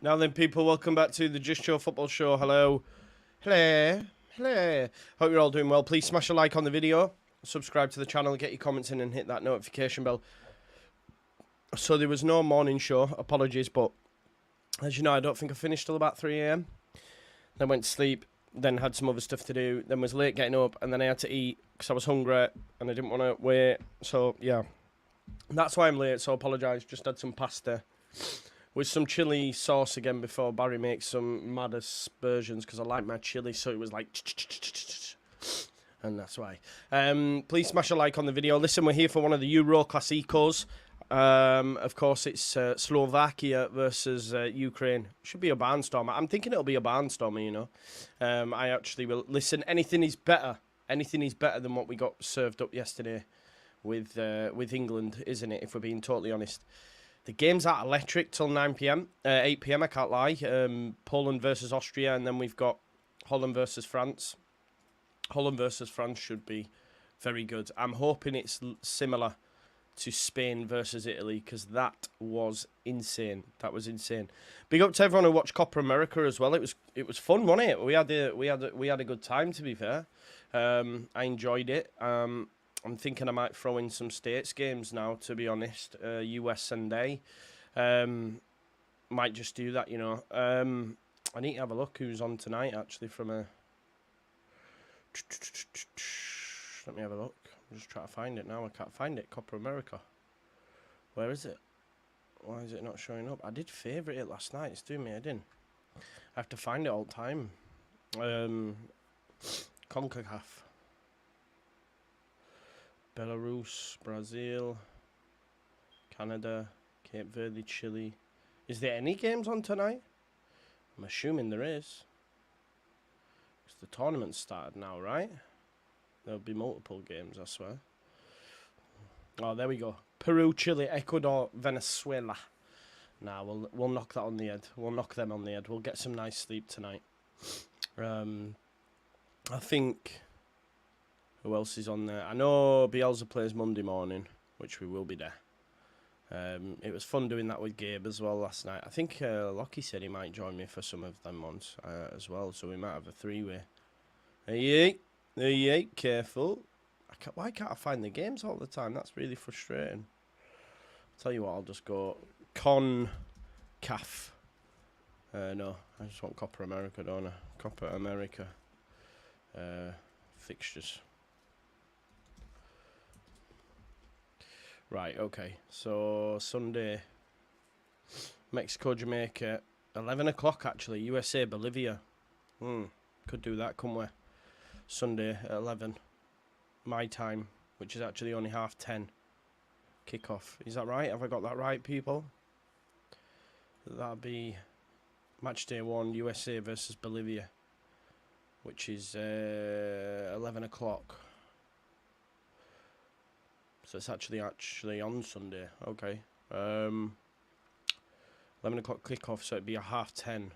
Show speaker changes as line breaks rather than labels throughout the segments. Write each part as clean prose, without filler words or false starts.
Now then, people, welcome back to the Just Show Football Show. Hello. Hello. Hello. Hope you're all doing well. Please smash a like on the video, subscribe to the channel, get your comments in and hit that notification bell. So there was no morning show, apologies, but as you know, I don't think I finished till about 3 a.m. Then went to sleep, then had some other stuff to do, then was late getting up, and then I had to eat because I was hungry and I didn't want to wait. So, yeah, that's why I'm late, so I apologise. Just had some pasta with some chili sauce again before Barry makes some mad aspersions because I like my chili, so it was like... And that's why. Please smash a like on the video. Listen, we're here for one of the Euro Clásicos. Of course, it's Slovakia versus Ukraine. Should be a barnstormer. I'm thinking it'll be a barnstormer, you know. I actually will. Listen, anything is better. Anything is better than what we got served up yesterday with England, isn't it, if we're being totally honest. The game's at electric till 9 p.m. 8 p.m, I can't lie. Poland versus Austria, and then we've got Holland versus France. Holland versus France should be very good. I'm hoping it's similar to Spain versus Italy, because that was insane. That was insane. Big up to everyone who watched Copa America as well. It was fun, wasn't it? We had a good time, to be fair. I enjoyed it. I'm thinking I might throw in some States games now, to be honest. US Sunday. Might just do that, you know. I need to have a look who's on tonight, actually, from a... Let me have a look. I'm just trying to find it now. I can't find it. Copa America. Where is it? Why is it not showing up? I did favourite it last night. It's doing me head in. I have to find it all the time. CONCACAF. Belarus, Brazil, Canada, Cape Verde, Chile. Is there any games on tonight? I'm assuming there is. Because the tournament's started now, right? There'll be multiple games, I swear. Oh, there we go. Peru, Chile, Ecuador, Venezuela. Nah, we'll knock that on the head. We'll knock them on the head. We'll get some nice sleep tonight. I think... Who else is on there? I know Bielsa plays Monday morning, which we will be there. It was fun doing that with Gabe as well last night. I think Lockie said he might join me for some of them ones as well, so we might have a three-way. Hey, careful. Why can't I find the games all the time? That's really frustrating. I'll tell you what, I'll just go CONCACAF. No, I just want Copa America, don't I? Copa America fixtures. Right, okay. So, Sunday, Mexico, Jamaica, 11 o'clock actually, USA, Bolivia. Could do that, couldn't we? Sunday at 11, my time, which is actually only 10:30. Kickoff. Is that right? Have I got that right, people? That'll be match day 1, USA versus Bolivia, which is 11 o'clock. So it's actually on Sunday. Okay. 11 o'clock kickoff, so it'd be a 10:30.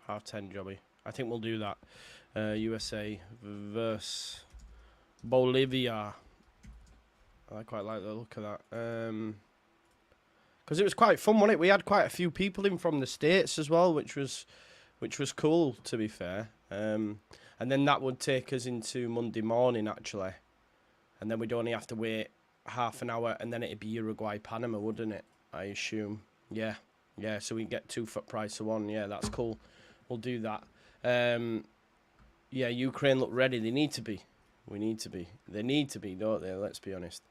10:30, Jobby. I think we'll do that. USA versus Bolivia. I quite like the look of that. Because it was quite fun, wasn't it? We had quite a few people in from the States as well, which was cool, to be fair. And then that would take us into Monday morning, actually. And then we'd only have to wait half an hour, and then it'd be Uruguay-Panama, wouldn't it? I assume. Yeah, so we get 2 for price of 1. Yeah, that's cool. We'll do that. Yeah, Ukraine look ready. They need to be. We need to be. They need to be, don't they? Let's be honest.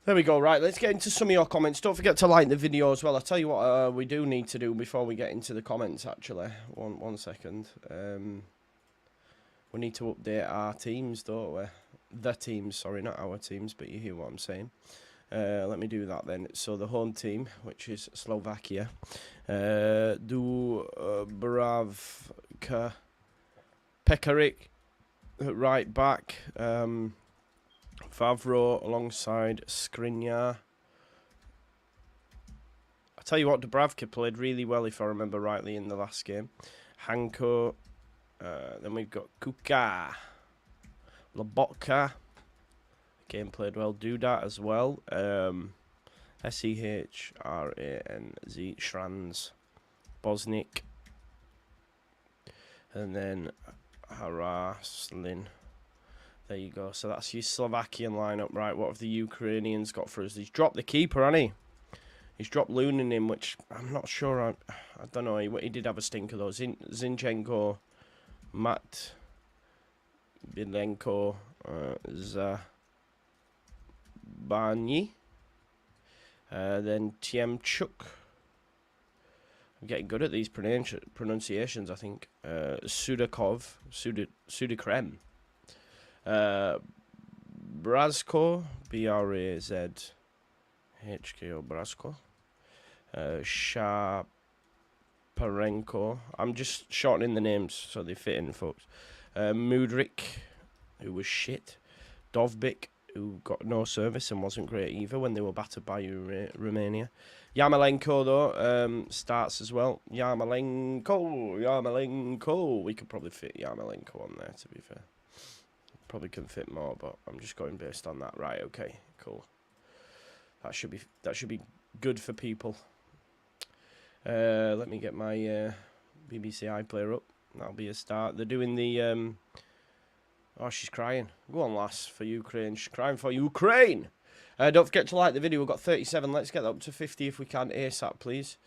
There we go. Right, let's get into some of your comments. Don't forget to like the video as well. I'll tell you what we do need to do before we get into the comments, actually. One second. We need to update our teams, don't we? The teams, sorry, not our teams, but you hear what I'm saying. Let me do that then. So the home team, which is Slovakia. Dubravka, Pekarik, at right back. Favro alongside Skriniar. I tell you what, Dubravka played really well, if I remember rightly, in the last game. Hanko. Then we've got Kuka. Lobotka. Game played well. Duda as well. Shranz. Schranz. Bosnik. And then Haraslin. There you go. So that's your Slovakian lineup. Right, what have the Ukrainians got for us? He's dropped the keeper, hasn't he? He's dropped Lunin in, which I'm not sure. I don't know. He did have a stinker, though. Zinchenko, Matt, Bilenko, Zabani. Then Tiemchuk. I'm getting good at these pronunciations, I think. Sudakov. Sudakrem. Brazko. B-R-A-Z-H-K-O. Brazko. Shaparenko. I'm just shortening the names so they fit in, folks. Mudrik, who was shit. Dovbik, who got no service and wasn't great either when they were battered by Romania. Yarmolenko, though, starts as well. Yarmolenko. We could probably fit Yarmolenko on there, to be fair. Probably can fit more, but I'm just going based on that. Right, okay, cool. That should be good for people. Let me get my BBC iPlayer up. That'll be a start. They're doing the... Oh, she's crying. Go on, lass, for Ukraine. She's crying for Ukraine. Don't forget to like the video. We've got 37. Let's get that up to 50 if we can. ASAP, please.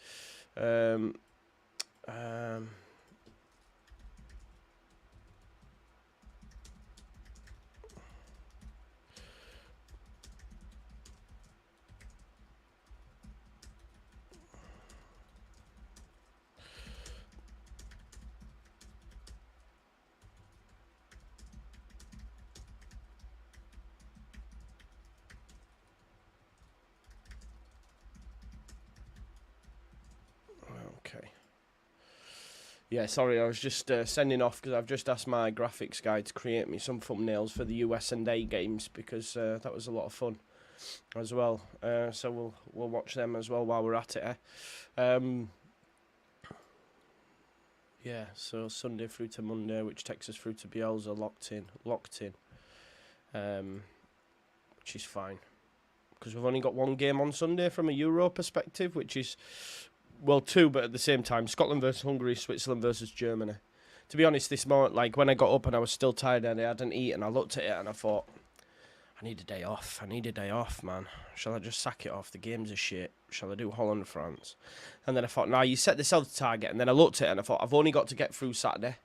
Okay. Yeah, sorry, I was just sending off because I've just asked my graphics guy to create me some thumbnails for the USA games because that was a lot of fun as well. So we'll watch them as well while we're at it. Yeah, so Sunday through to Monday, which takes us through to Bielsa, locked in, which is fine because we've only got one game on Sunday from a Euro perspective, which is. Well, two, but at the same time, Scotland versus Hungary, Switzerland versus Germany. To be honest, this morning, like when I got up and I was still tired and I hadn't eaten, I looked at it and I thought, I need a day off. I need a day off, man. Shall I just sack it off? The games are shit. Shall I do Holland, France? And then I thought, nah, you set yourself the target. And then I looked at it and I thought, I've only got to get through Saturday.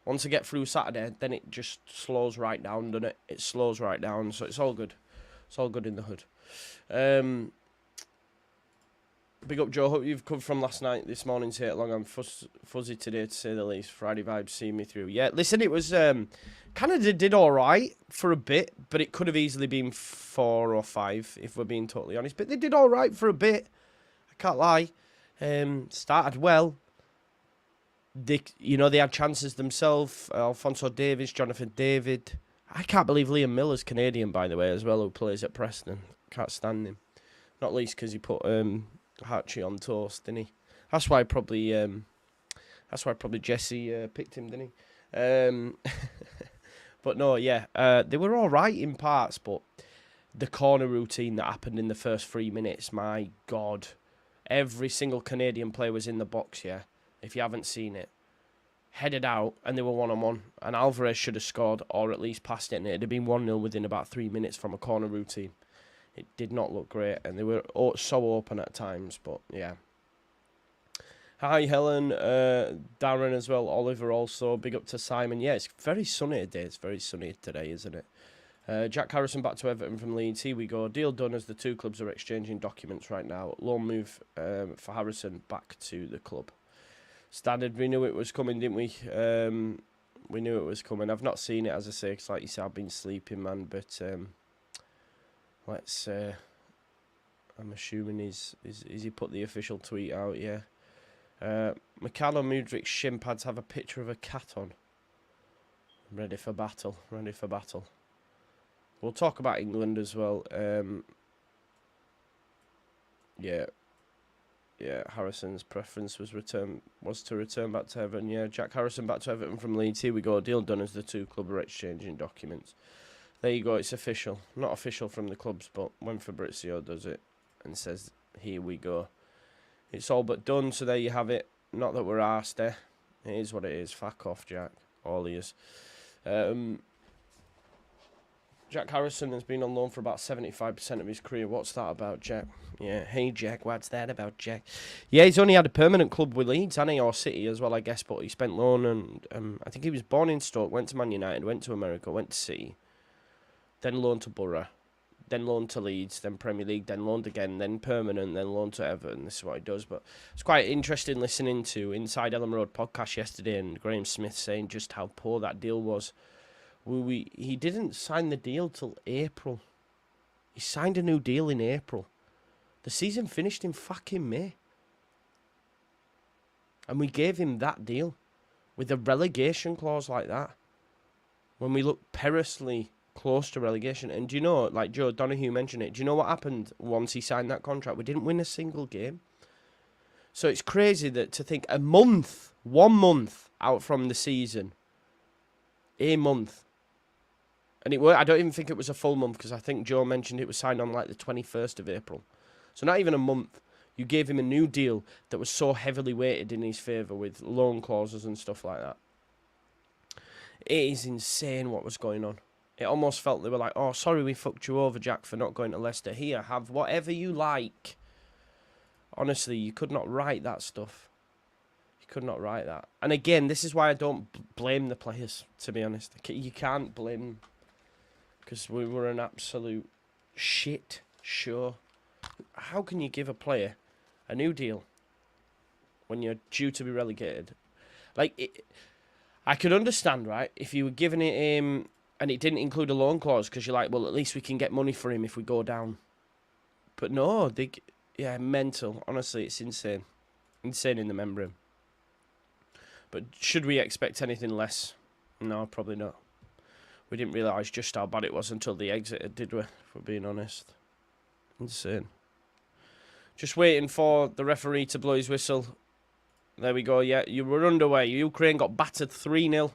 Once I get through Saturday, then it just slows right down, doesn't it? It slows right down, so it's all good. It's all good in the hood. Big up, Joe. Hope you've come from last night. This morning's hit along. I'm fuzzy today, to say the least. Friday vibes see me through. Yeah, listen, it was Canada did all right for a bit, but it could have easily been 4 or 5 if we're being totally honest. But they did all right for a bit. I can't lie. Started well. They had chances themselves. Alphonso Davies, Jonathan David. I can't believe Liam Miller's Canadian, by the way, as well, who plays at Preston. Can't stand him. Not least because he put Hartry on toast, didn't he? That's why probably Jesse picked him, didn't he? But no, yeah, they were all right in parts, but the corner routine that happened in the first 3 minutes, my God, every single Canadian player was in the box. Yeah, if you haven't seen it, headed out and they were 1-on-1, and Alvarez should have scored or at least passed it, and it'd have been 1-0 within about 3 minutes from a corner routine. It did not look great, and they were so open at times, but yeah. Hi, Helen, Darren as well, Oliver also, big up to Simon. Yeah, it's very sunny today. It's very sunny today, isn't it? Jack Harrison back to Everton from Leeds. Here we go. Deal done as the two clubs are exchanging documents right now. Loan move for Harrison back to the club. Standard, we knew it was coming, didn't we? We knew it was coming. I've not seen it, as I say, because like you said, I've been sleeping, man, but... Let's. I'm assuming is he put the official tweet out? Yeah. Mikhailo Mudrik's shin pads have a picture of a cat on. Ready for battle. Ready for battle. We'll talk about England as well. Yeah. Yeah, Harrison's preference was to return back to Everton. Yeah, Jack Harrison back to Everton from Leeds. Here we go. Deal done as the two clubs are exchanging documents. There you go. It's official. Not official from the clubs, but when Fabrizio does it and says, here we go. It's all but done, so there you have it. Not that we're arsed, eh? It is what it is. Fuck off, Jack. All he is. Jack Harrison has been on loan for about 75% of his career. What's that about, Jack? Yeah, hey, Jack, what's that about, Jack? Yeah, he's only had a permanent club with Leeds, hasn't he? Or City as well, I guess, but he spent loan, and I think he was born in Stoke, went to Man United, went to America, went to City, then loaned to Borough, then loaned to Leeds, then Premier League, then loaned again, then permanent, then loaned to Everton. This is what he does, but it's quite interesting listening to Inside Ellen Road podcast yesterday, and Graham Smith saying just how poor that deal was. He didn't sign the deal till April. He signed a new deal in April. The season finished in fucking May. And we gave him that deal with a relegation clause like that. When we looked perilously close to relegation. And do you know, like Joe Donahue mentioned it, do you know what happened once he signed that contract? We didn't win a single game. So it's crazy that to think 1 month out from the season, a month. And I don't even think it was a full month, because I think Joe mentioned it was signed on like the 21st of April. So not even a month. You gave him a new deal that was so heavily weighted in his favour with loan clauses and stuff like that. It is insane what was going on. It almost felt they were like, oh, sorry we fucked you over, Jack, for not going to Leicester. Here, have whatever you like. Honestly, you could not write that stuff. You could not write that. And again, this is why I don't blame the players, to be honest. You can't blame them. Because we were an absolute shit show. How can you give a player a new deal when you're due to be relegated? Like, I could understand, right, if you were giving it him and it didn't include a loan clause, because you're like, well, at least we can get money for him if we go down. But no, yeah, mental. Honestly, it's insane. Insane in the membrane. But should we expect anything less? No, probably not. We didn't realise just how bad it was until the exit, did we? If we're being honest. Insane. Just waiting for the referee to blow his whistle. There we go, yeah. You were underway. Ukraine got battered 3-0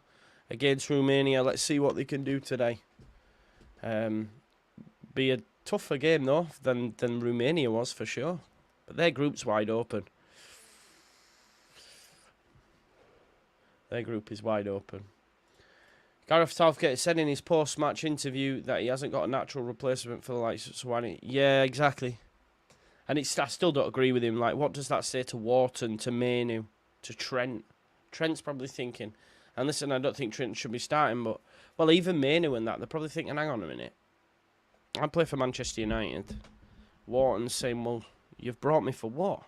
against Romania. Let's see what they can do today. Be a tougher game, though, than Romania was, for sure. But their group's wide open. Their group is wide open. Gareth Southgate said in his post-match interview that he hasn't got a natural replacement for the likes of Swanee. Yeah, exactly. And I still don't agree with him. Like, what does that say to Wharton, to Mainu, to Trent? Trent's probably thinking, and listen, I don't think Trent should be starting, but, well, even Mainu and that, they're probably thinking, hang on a minute. I play for Manchester United. Wharton's saying, well, you've brought me for what?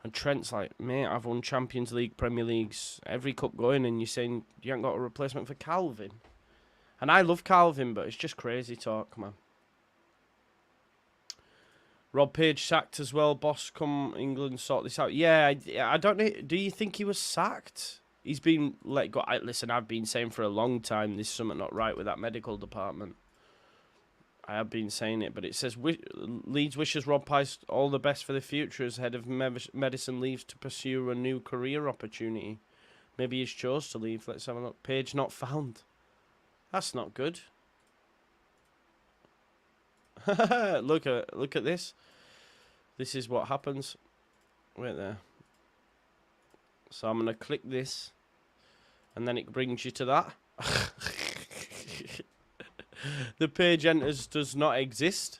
And Trent's like, mate, I've won Champions League, Premier Leagues, every cup going, and you're saying you haven't got a replacement for Calvin. And I love Calvin, but it's just crazy talk, man. Rob Page sacked as well. Boss, come England, sort this out. Yeah, I don't know. Do you think he was sacked? He's been let go. Listen, I've been saying for a long time there's something not right with that medical department. I have been saying it, but it says Leeds wishes Rob Price all the best for the future as head of medicine leaves to pursue a new career opportunity. Maybe he's chose to leave. Let's have a look. Page not found. That's not good. look at this. This is what happens. Wait there. So I'm going to click this, and then it brings you to that. The page enters does not exist.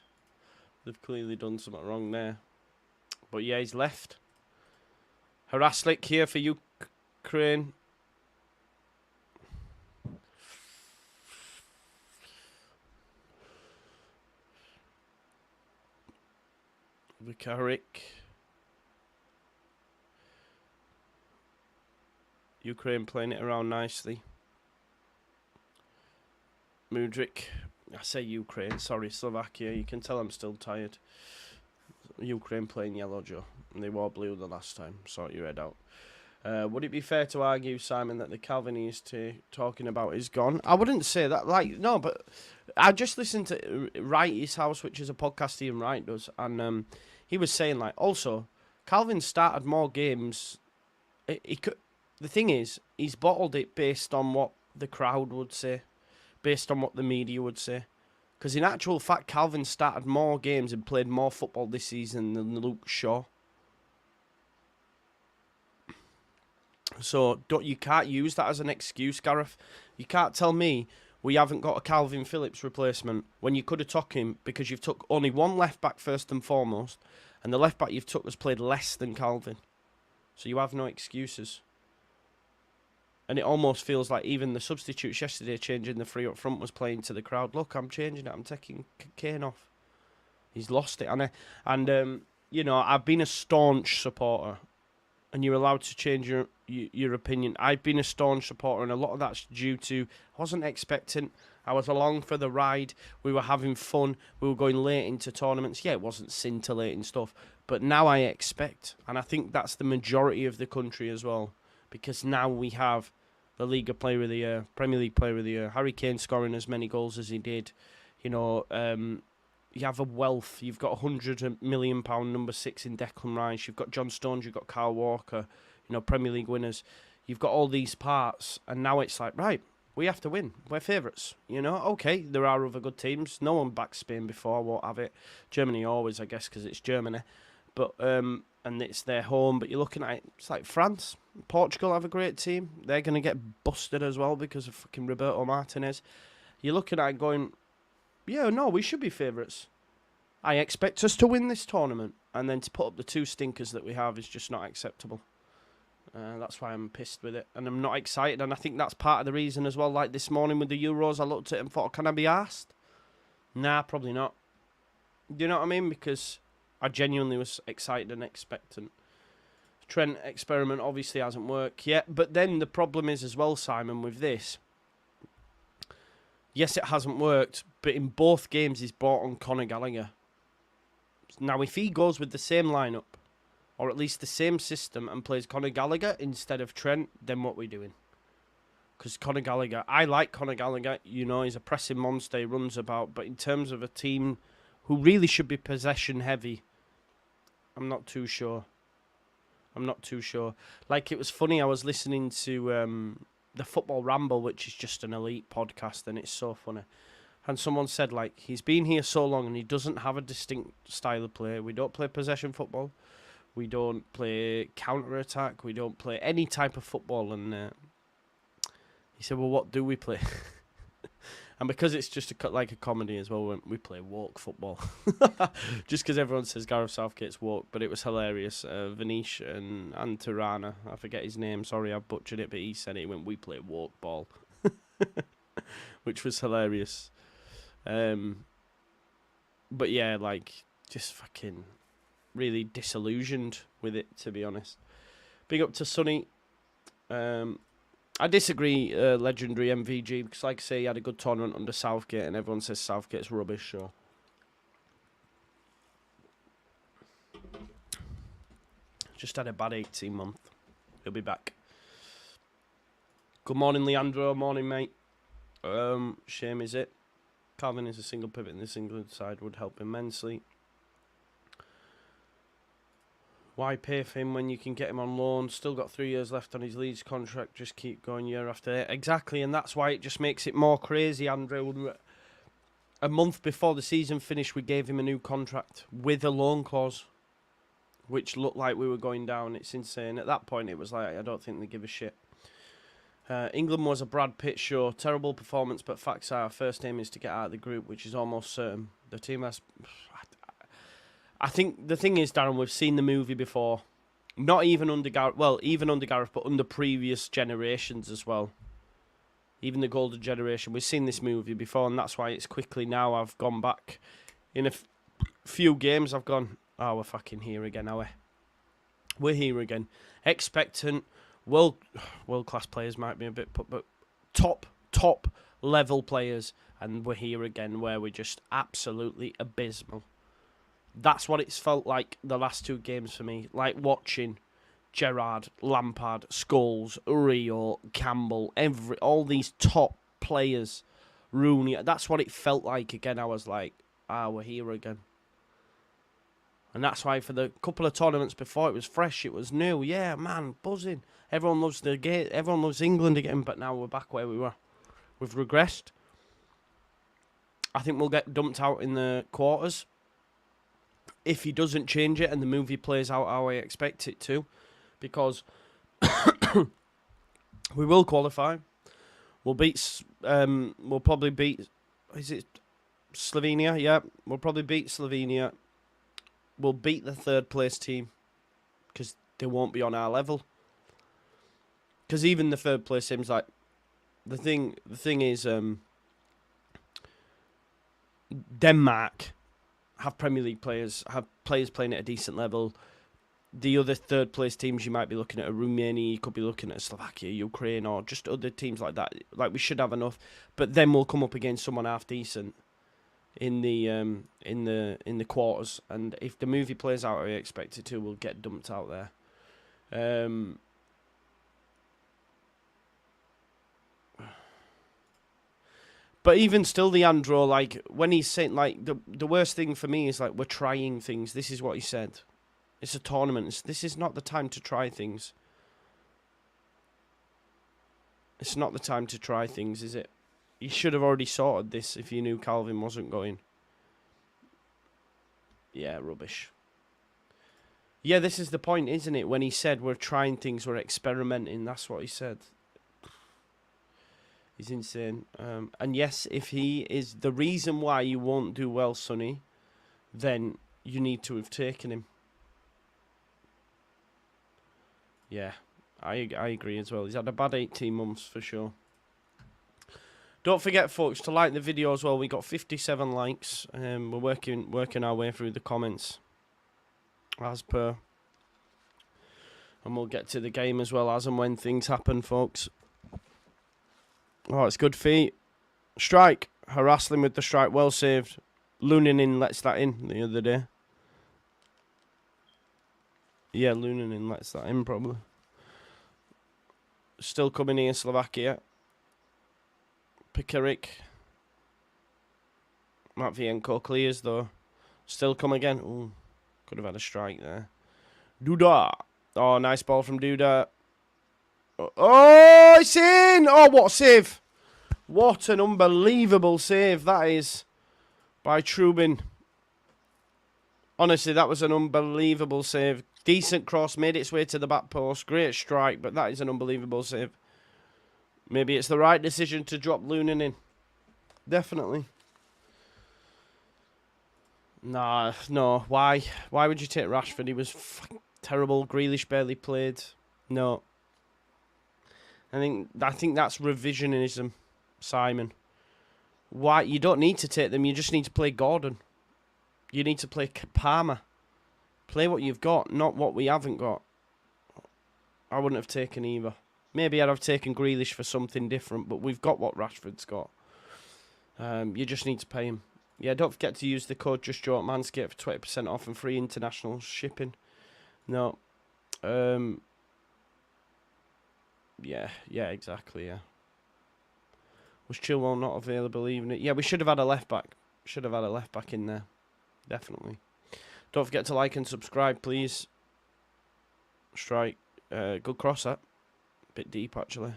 They've clearly done something wrong there. But yeah, he's left. Haraslik here for Ukraine. Vikarik. Ukraine playing it around nicely. Mudryk. I say Ukraine, sorry, Slovakia. You can tell I'm still tired. Ukraine playing yellow, Joe. And they wore blue the last time. Sort your head out. Would it be fair to argue, Simon, that the Calvin he's talking about is gone? I wouldn't say that. Like, no, but I just listened to Wrighty's House, which is a podcast Ian Wright does, and he was saying, like, also, Calvin started more games. He could. The thing is, he's bottled it based on what the crowd would say, based on what the media would say. Because in actual fact, Calvin started more games and played more football this season than Luke Shaw. So you can't use that as an excuse, Gareth. You can't tell me we haven't got a Calvin Phillips replacement when you could have took him because you've took only one left back first and foremost, and the left back you've took has played less than Calvin. So you have no excuses. And it almost feels like even the substitutes yesterday changing the three up front was playing to the crowd. Look, I'm changing it. I'm taking Kane off. He's lost it, and you know, I've been a staunch supporter. And you're allowed to change your opinion. I've been a staunch supporter, and a lot of that's due to I wasn't expectant. I was along for the ride. We were having fun. We were going late into tournaments. Yeah, it wasn't scintillating stuff, but now I expect, and I think that's the majority of the country as well, because now we have the League of Player of the Year, Premier League Player of the Year, Harry Kane scoring as many goals as he did. You know, you have a wealth. You've got £100 million number 6 in Declan Rice. You've got John Stones. You've got Kyle Walker. You know, Premier League winners. You've got all these parts, and now it's like, right, we have to win. We're favourites. You know, okay, there are other good teams. No one backed Spain before. Won't have it. Germany always, I guess, because it's Germany. But and it's their home. But you're looking at it. It's like France, Portugal have a great team. They're going to get busted as well because of fucking Roberto Martinez. You're looking at it going, yeah, no, we should be favourites. I expect us to win this tournament, and then to put up the two stinkers that we have is just not acceptable. That's why I'm pissed with it, and I'm not excited, and I think that's part of the reason as well. Like this morning with the Euros, I looked at it and thought, can I be arsed? Nah, probably not. Do you know what I mean? Because I genuinely was excited and expectant. Trent experiment obviously hasn't worked yet, but then the problem is as well, Simon, with this. Yes, it hasn't worked, but in both games he's brought on Conor Gallagher. Now, if he goes with the same lineup, or at least the same system, and plays Conor Gallagher instead of Trent, then what are we doing? Because Conor Gallagher, I like Conor Gallagher. You know, he's a pressing monster, he runs about. But in terms of a team who really should be possession heavy, I'm not too sure. Like, it was funny, I was listening to the Football Ramble, which is just an elite podcast, and it's so funny. And someone said, like, he's been here so long and he doesn't have a distinct style of play. We don't play possession football. We don't play counter-attack. We don't play any type of football. And he said, well, what do we play? And because it's just like a comedy as well, we play woke football. Just because everyone says Gareth Southgate's woke, but it was hilarious. Vanish and Tirana, I forget his name, sorry, I butchered it, but he said it when we play woke ball. Which was hilarious. But yeah, like, just fucking really disillusioned with it, to be honest. Big up to Sonny. I disagree, legendary MVG, because like I say, he had a good tournament under Southgate, and everyone says Southgate's rubbish, so. Just had a bad 18-month. He'll be back. Good morning, Leandro. Morning, mate. Shame is it. Calvin is a single pivot in this England side would help immensely. Why pay for him when you can get him on loan? Still got 3 years left on his Leeds contract. Just keep going year after year. Exactly, and that's why it just makes it more crazy, Andrew. A month before the season finished, we gave him a new contract with a loan clause, which looked like we were going down. It's insane. At that point, it was like, I don't think they give a shit. England was a Brad Pitt show. Terrible performance, but facts are our first aim is to get out of the group, which is almost certain. The team has... I think the thing is, Darren, we've seen the movie before. Not even under Gareth, well, even under Gareth, but under previous generations as well. Even the golden generation. We've seen this movie before, and that's why it's quickly now I've gone back. In a few games, I've gone, oh, we're fucking here again, are we? We're here again. Expectant, world-class players might be a bit, but top level players, and we're here again where we're just absolutely abysmal. That's what it's felt like the last two games for me. Like watching Gerrard, Lampard, Scholes, Rio, Campbell, all these top players, Rooney. That's what it felt like again. I was like, we're here again. And that's why for the couple of tournaments before, it was fresh, it was new. Yeah, man, buzzing. Everyone loves the game. Everyone loves England again, but now we're back where we were. We've regressed. I think we'll get dumped out in the quarters if he doesn't change it and the movie plays out how I expect it to, because we will qualify. We'll beat. We'll probably beat. Is it Slovenia? Yeah, we'll probably beat Slovenia. We'll beat the third place team because they won't be on our level. Because even the third place team's like the thing. The thing is, Denmark have Premier League players, have players playing at a decent level. The other third place teams, you might be looking at a Romania, you could be looking at Slovakia, Ukraine, or just other teams like that. Like, we should have enough, but then we'll come up against someone half decent in the quarters, and if the movie plays out how I expect it to, we'll get dumped out there. But even still, Leandro, like, when he's saying, like, the worst thing for me is, like, we're trying things. This is what he said. It's a tournament. This is not the time to try things. It's not the time to try things, is it? You should have already sorted this if you knew Calvin wasn't going. Yeah, rubbish. Yeah, this is the point, isn't it? When he said we're trying things, we're experimenting. That's what he said. He's insane. And yes, if he is the reason why you won't do well, Sonny, then you need to have taken him. Yeah, I agree as well. He's had a bad 18 months for sure. Don't forget, folks, to like the video as well. We got 57 likes. We're working our way through the comments as per. And we'll get to the game as well as and when things happen, folks. Oh, it's good feet. Strike. Harassling with the strike. Well saved. Lunanin lets that in the other day. Yeah, Lunanin lets that in probably. Still coming here, Slovakia. Pikaric. Matvienko clears though. Still come again. Ooh, could have had a strike there. Duda. Oh, nice ball from Duda. Oh, it's in! Oh, what a save! What an unbelievable save that is by Trubin. Honestly, that was an unbelievable save. Decent cross, made its way to the back post. Great strike, but that is an unbelievable save. Maybe it's the right decision to drop Lunan in. Definitely. Nah, no. Why? Why would you take Rashford? He was fucking terrible. Grealish barely played. No. I think that's revisionism, Simon. Why? You don't need to take them. You just need to play Gordon. You need to play Palmer. Play what you've got, not what we haven't got. I wouldn't have taken either. Maybe I'd have taken Grealish for something different, but we've got what Rashford's got. You just need to pay him. Yeah, don't forget to use the code JUSTJOE at Manscaped for 20% off and free international shipping. No. Yeah, exactly, yeah. Was Chilwell not available even? Yeah, we should have had a left back. Should have had a left back in there. Definitely. Don't forget to like and subscribe, please. Strike. Good cross, that. Bit deep, actually.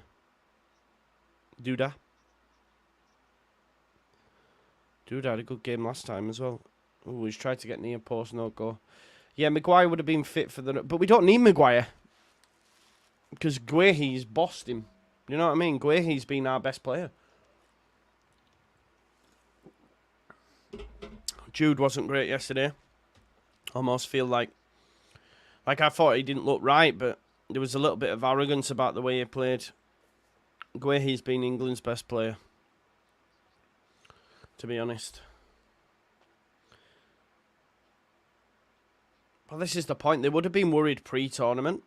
Duda. Duda had a good game last time as well. Ooh, he's tried to get near post, no go. Yeah, Maguire would have been fit for the... But we don't need Maguire. Because Guehi's bossed him. You know what I mean? Guehi's been our best player. Jude wasn't great yesterday. Almost feel like I thought he didn't look right, but there was a little bit of arrogance about the way he played. Guehi's been England's best player, to be honest. But this is the point. They would have been worried pre-tournament.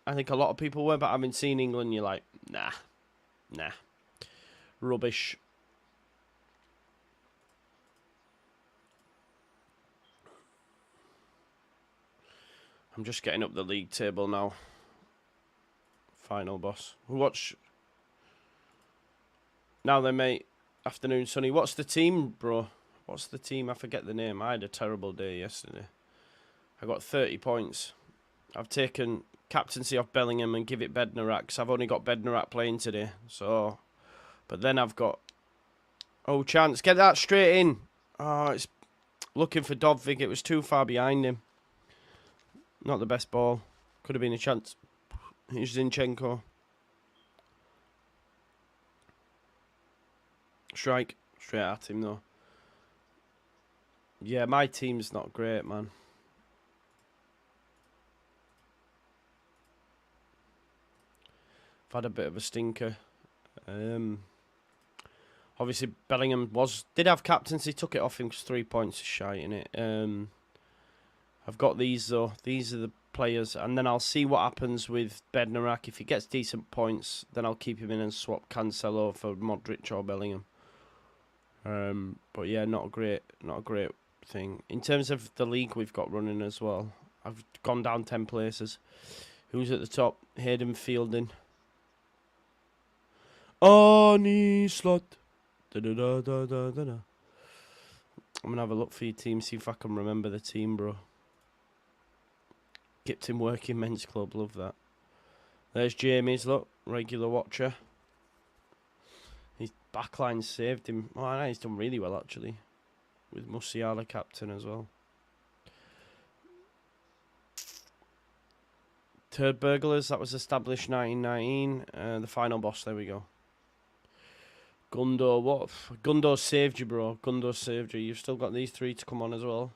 I think a lot of people were, but having seen England, you're like, nah. Rubbish. I'm just getting up the league table now. Final boss. Watch. Now then, mate. Afternoon, Sonny. What's the team, bro? What's the team? I forget the name. I had a terrible day yesterday. I got 30 points. I've taken captaincy off Bellingham and give it Bednarak, because I've only got Bednarak playing today. So, but then I've got... Oh, chance. Get that straight in. Oh, it's looking for Dovvig. It was too far behind him. Not the best ball. Could have been a chance. Here's Zinchenko. Strike. Straight at him, though. Yeah, my team's not great, man. I've had a bit of a stinker. Obviously, Bellingham did have captaincy, took it off him because 3 points is shite, innit? I've got these, though. These are the players. And then I'll see what happens with Bednarak. If he gets decent points, then I'll keep him in and swap Cancelo for Modric or Bellingham. But yeah, not a great thing. In terms of the league we've got running as well, I've gone down 10 places. Who's at the top? Hayden Fielding. Arnie Slot. I'm going to have a look for your team, see if I can remember the team, bro. Gipton Working Men's Club, love that. There's Jamie's, look, regular watcher. His backline saved him. Oh, I know he's done really well, actually. With Musiala captain as well. Turd Burglars, that was established 1919. The final boss, there we go. Gundo, what? Gundo saved you, bro. Gundo saved you. You've still got these 3 to come on as well.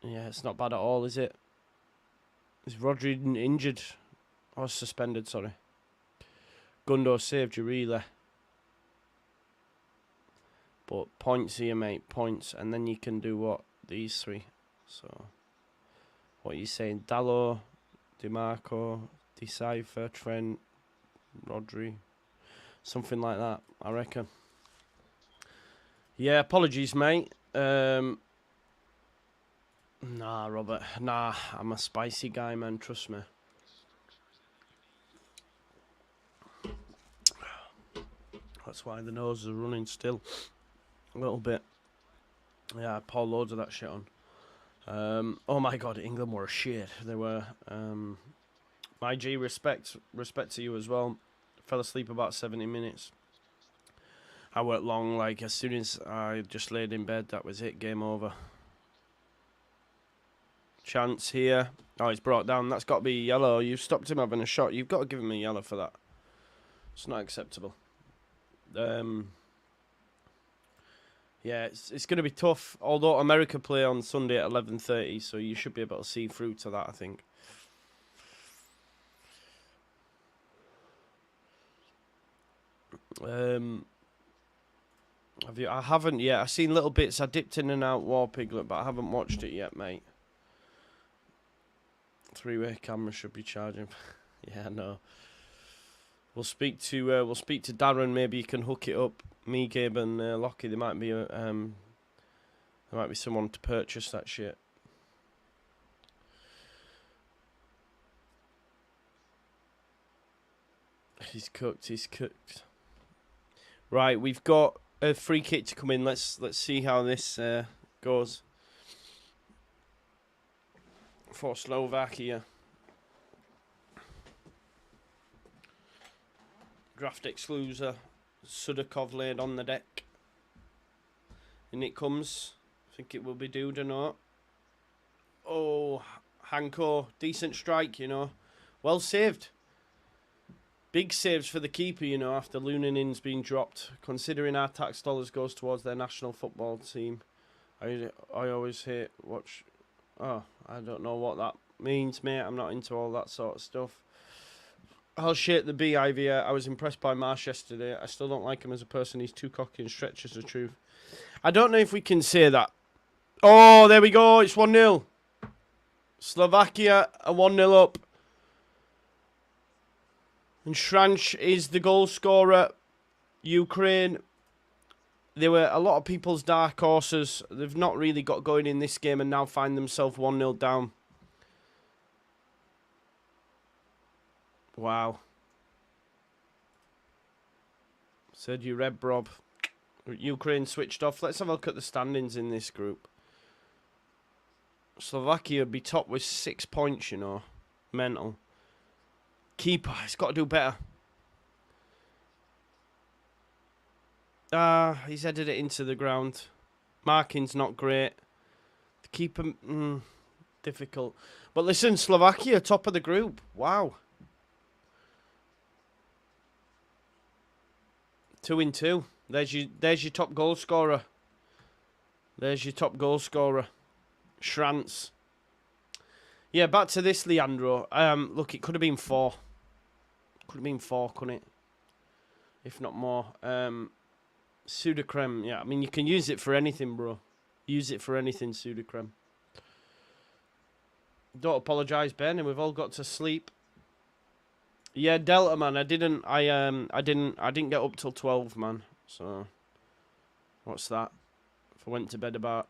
Yeah, it's not bad at all, is it? Is Rodri injured? Or suspended, sorry. Gundo saved you, really. But points here, mate. Points. And then you can do what? These 3. So, what are you saying? Dallo, DiMarco, Decipher, Trent, Rodri. Something like that, I reckon. Yeah, apologies, mate. Nah, Robert. Nah, I'm a spicy guy, man. Trust me. That's why the nose is running still. A little bit. Yeah, I pour loads of that shit on. Oh my god, England were a shit. They were. My G, respect to you as well. Fell asleep about 70 minutes. I worked long, like as soon as I just laid in bed, that was it, game over. Chance here. Oh, he's brought down. That's got to be yellow. You've stopped him having a shot. You've got to give him a yellow for that. It's not acceptable. Yeah, it's going to be tough. Although America play on Sunday at 11:30, so you should be able to see through to that, I think. I haven't yet. I've seen little bits. I dipped in and out War Piglet, but I haven't watched it yet, mate. 3-way camera should be charging. Yeah, no. We'll speak to Darren. Maybe you can hook it up. Me, Gabe, and Lockie. There might be someone to purchase that shit. He's cooked. He's cooked. Right, we've got a free kick to come in. Let's see how this goes for Slovakia. Draft excluser. Sudakov laid on the deck. And it comes. I think it will be Dude or not. Oh, Hanko. Decent strike, you know. Well saved. Big saves for the keeper, you know, after Lunanin's been dropped. Considering our tax dollars goes towards their national football team. I always hate watch... Oh, I don't know what that means, mate. I'm not into all that sort of stuff. I'll shake the BIV. I was impressed by Marsh yesterday. I still don't like him as a person. He's too cocky and stretches the truth. I don't know if we can say that. Oh, there we go. It's 1-0. Slovakia are 1-0 up. And Shranch is the goal scorer. Ukraine They were a lot of people's dark horses. They've not really got going in this game and now find themselves 1-0 down. Wow. Sergio Rebrob. Ukraine switched off. Let's have a look at the standings in this group. Slovakia would be top with 6 points, you know. Mental. Keeper, he's got to do better. He's headed it into the ground. Marking's not great. The keeper, difficult. But listen, Slovakia, top of the group. Wow. 2-2. There's your top goal scorer. There's your top goal scorer. Schrantz. Yeah, back to this, Leandro. Look, it could have been 4. Could have been 4, couldn't it? If not more. Sudocrem, yeah. I mean, you can use it for anything, bro. Use it for anything, Sudocrem. Don't apologise, Ben, and we've all got to sleep. Yeah, Delta, man. I didn't get up till 12, man. So, what's that? If I went to bed about,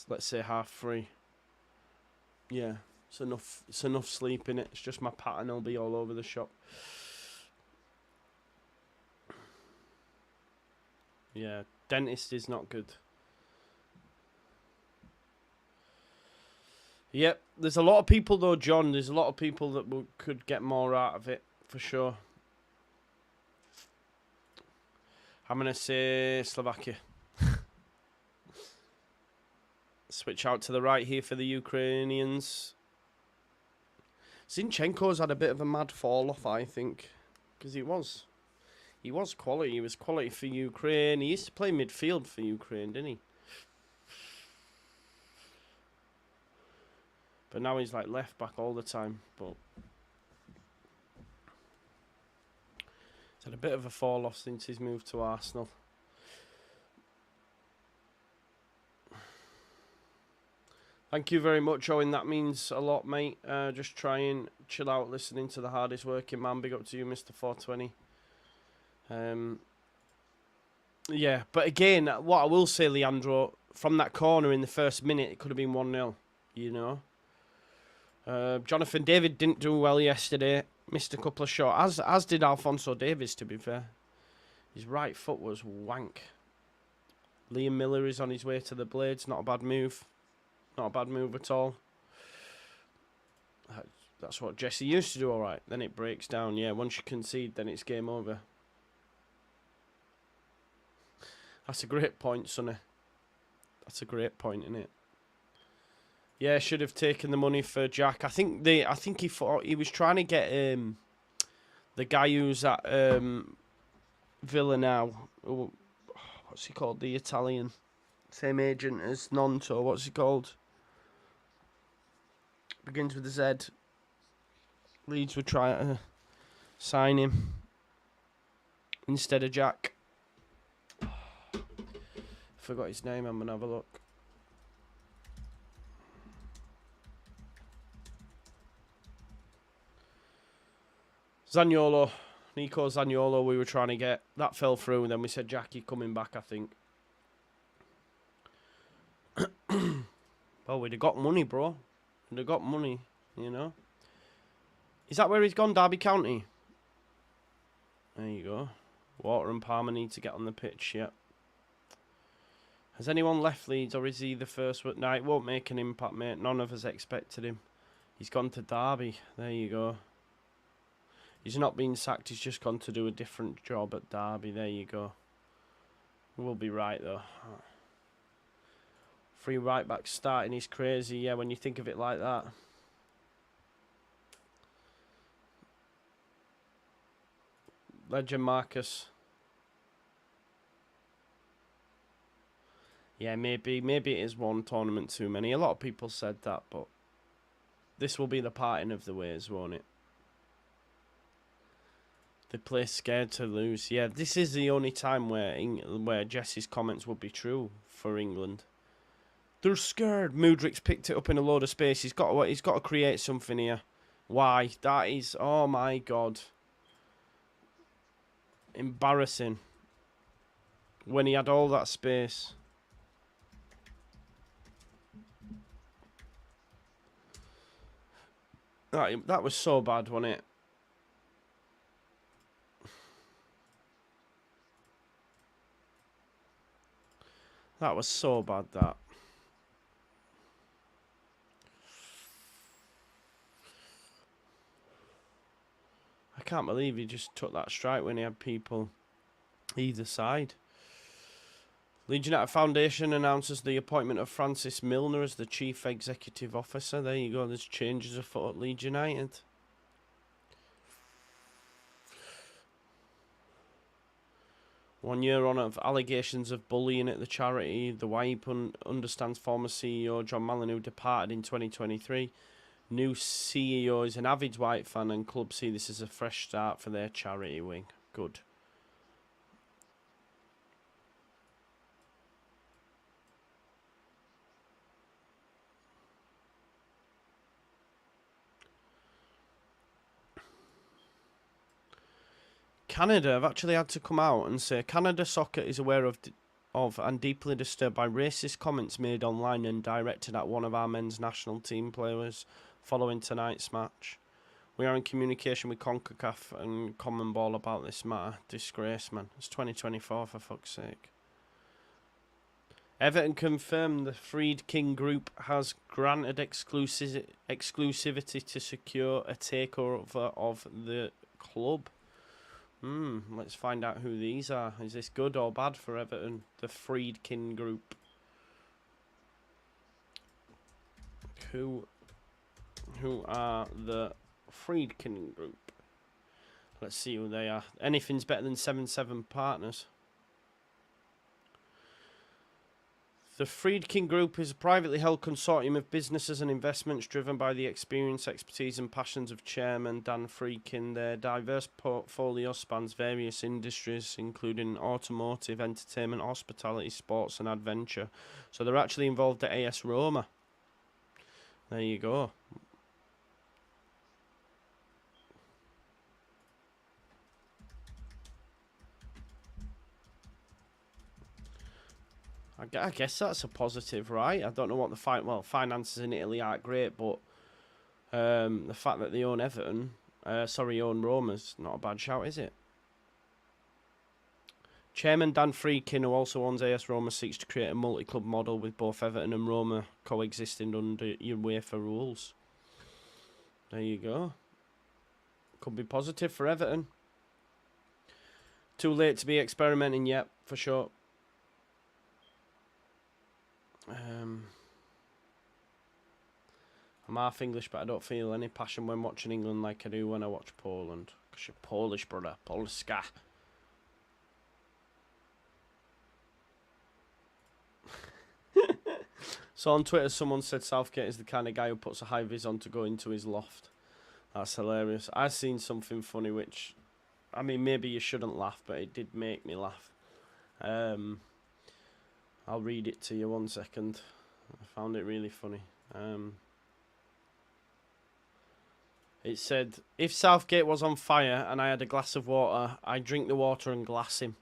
let's say 3:30. Yeah, it's enough. It's enough sleep in it. It's just my pattern will be all over the shop. Yeah, dentist is not good. Yep, there's a lot of people though, John. There's a lot of people that could get more out of it, for sure. I'm going to say Slovakia. Switch out to the right here for the Ukrainians. Zinchenko's had a bit of a mad fall off, I think. Because he was quality. He was quality for Ukraine. He used to play midfield for Ukraine, didn't he? But now he's like left back all the time. But he's had a bit of a fall off since he's moved to Arsenal. Thank you very much, Owen. That means a lot, mate. Just try and chill out listening to the hardest working man. Big up to you, Mr. 420. Yeah, but again, what I will say, Leandro, from that corner in the first minute, it could have been 1-0, you know. Jonathan David didn't do well yesterday. Missed a couple of shots, as did Alphonso Davies, to be fair. His right foot was wank. Liam Miller is on his way to the Blades. Not a bad move. Not a bad move at all. That's what Jesse used to do, all right. Then it breaks down. Yeah, once you concede, then it's game over. That's a great point, Sonny. That's a great point, isn't it? Yeah, should have taken the money for Jack. I think he thought he was trying to get the guy who's at Villa now. What's he called? The Italian. Same agent as Nonto. What's he called? Begins with a Z. Leeds were trying to sign him instead of Jack. Forgot his name. I'm gonna have a look. Zaniolo. Nico Zaniolo we were trying to get. That fell through, and then we said Jackie coming back, I think. Well, we'd have got money, bro. We'd have got money, you know. Is that where he's gone, Derby County? There you go. Water and Palmer need to get on the pitch, yep. Has anyone left Leeds, or is he the first one? No, it won't make an impact, mate. None of us expected him. He's gone to Derby. There you go. He's not been sacked. He's just gone to do a different job at Derby. There you go. We'll be right, though. Free right back starting is crazy, yeah, when you think of it like that. Legend Marcus. Yeah, maybe it is one tournament too many. A lot of people said that, but this will be the parting of the ways, won't it? They play scared to lose. Yeah, this is the only time where Jesse's comments would be true for England. They're scared. Mudrik's picked it up in a load of space. He's got to create something here. Why? That is, oh my God, embarrassing. when he had all that space. That was so bad, wasn't it? That was so bad, that. I can't believe he just took that strike when he had people either side. Leeds United Foundation announces the appointment of Francis Milner as the Chief Executive Officer. There you go, there's changes afoot at Leeds United. One year on of allegations of bullying at the charity. The YEP understands former CEO John Mallon, who departed in 2023. New CEO is an avid White fan, and club see this as a fresh start for their charity wing. Good. Canada have actually had to come out and say Canada Soccer is aware of and deeply disturbed by racist comments made online and directed at one of our men's national team players following tonight's match. We are in communication with CONCACAF and Common Ball about this matter. Disgrace, man. It's 2024, for fuck's sake. Everton confirmed the Freed King Group has granted exclusivity to secure a takeover of the club. Let's find out who these are. Is this good or bad for Everton? The Friedkin Group. Who are the Friedkin Group? Let's see who they are. Anything's better than 7-7 partners. The Friedkin Group is a privately held consortium of businesses and investments driven by the experience, expertise and passions of Chairman Dan Friedkin. Their diverse portfolio spans various industries, including automotive, entertainment, hospitality, sports and adventure. So they're actually involved at AS Roma. There you go. I guess that's a positive, right? I don't know what the finances in Italy aren't great, but the fact that they own Everton, own Roma's not a bad shout, is it? Chairman Dan Friedkin, who also owns AS Roma, seeks to create a multi-club model with both Everton and Roma coexisting under UEFA rules. There you go. Could be positive for Everton. Too late to be experimenting yet, for sure. I'm half English, but I don't feel any passion when watching England like I do when I watch Poland. Because you're Polish, brother. Polska. So on Twitter, someone said Southgate is the kind of guy who puts a high vis on to go into his loft. That's hilarious. I've seen something funny, which, I mean, maybe you shouldn't laugh, but it did make me laugh. I'll read it to you 1 second. I found it really funny. It said, if Southgate was on fire and I had a glass of water, I'd drink the water and glass him.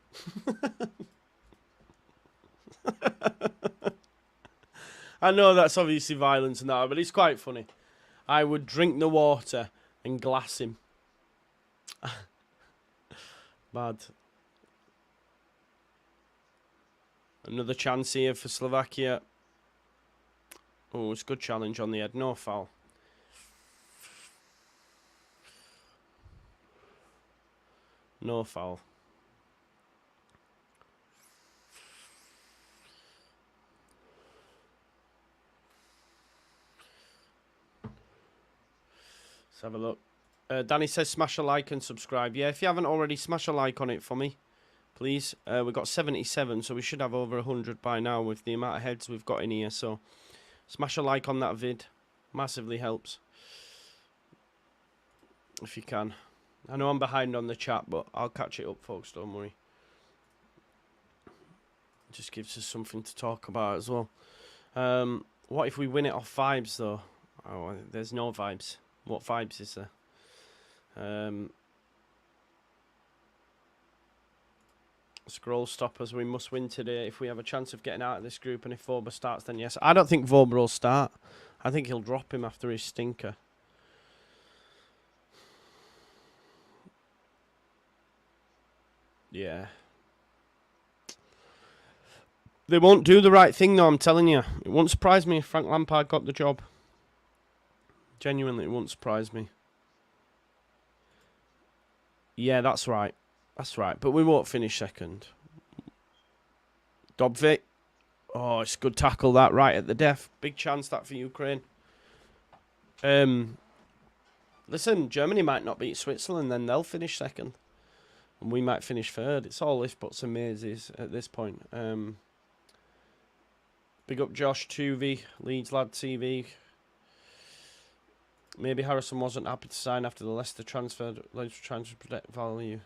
I know that's obviously violence and that, but it's quite funny. I would drink the water and glass him. Bad. Another chance here for Slovakia. Oh, it's a good challenge on the head. No foul. No foul. Let's have a look. Danny says smash a like and subscribe. Yeah, if you haven't already, smash a like on it for me, please. We've got 77, so we should have over 100 by now with the amount of heads we've got in here. So smash a like on that vid. Massively helps. If you can. I know I'm behind on the chat, but I'll catch it up, folks. Don't worry. It just gives us something to talk about as well. What if we win it off vibes, though? Oh, there's no vibes. What vibes is there? Scroll stoppers. We must win today if we have a chance of getting out of this group. And if Voba starts, then yes. I don't think Voba will start. I think he'll drop him after his stinker. Yeah. They won't do the right thing, though, I'm telling you. It won't surprise me if Frank Lampard got the job. Genuinely, it won't surprise me. Yeah, that's right. That's right. But we won't finish second. Dobvik. Oh, it's a good tackle, that, right at the def. Big chance, that, for Ukraine. Listen, Germany might not beat Switzerland, then they'll finish second. And we might finish third. It's all if buts and mazes at this point. Big up JUSTJOE, Leeds Lad TV. Maybe Harrison wasn't happy to sign after the Leicester transfer. Leicester transfer protect value.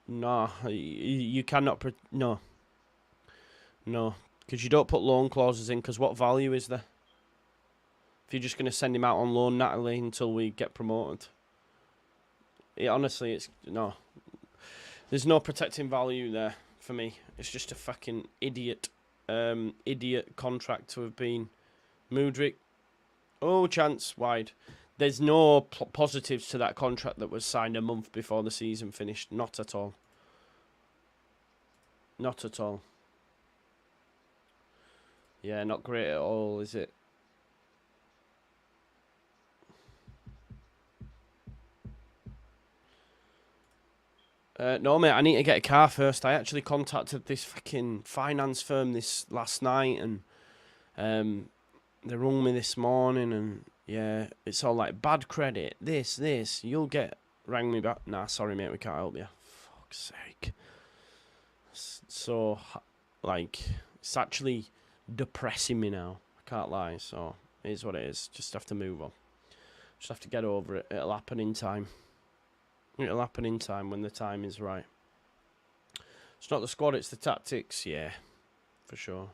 No, you cannot. No. No. Because you don't put loan clauses in, because what value is there? If you're just going to send him out on loan, Natalie, until we get promoted. Honestly, it's... No. There's no protecting value there for me. It's just a fucking idiot contract to have been. Mudryk. Oh, chance wide. There's no positives to that contract that was signed a month before the season finished. Not at all. Not at all. Yeah, not great at all, is it? No, mate, I need to get a car first. I actually contacted this fucking finance firm this last night, and they rung me this morning, and yeah, it's all like bad credit. This, you'll get. Rang me back. Nah, sorry, mate, we can't help you. Fuck's sake. So, like, it's actually depressing me now. I can't lie. So, it is what it is. Just have to move on. Just have to get over it. It'll happen in time. It'll happen in time when the time is right. It's not the squad, it's the tactics. Yeah, for sure.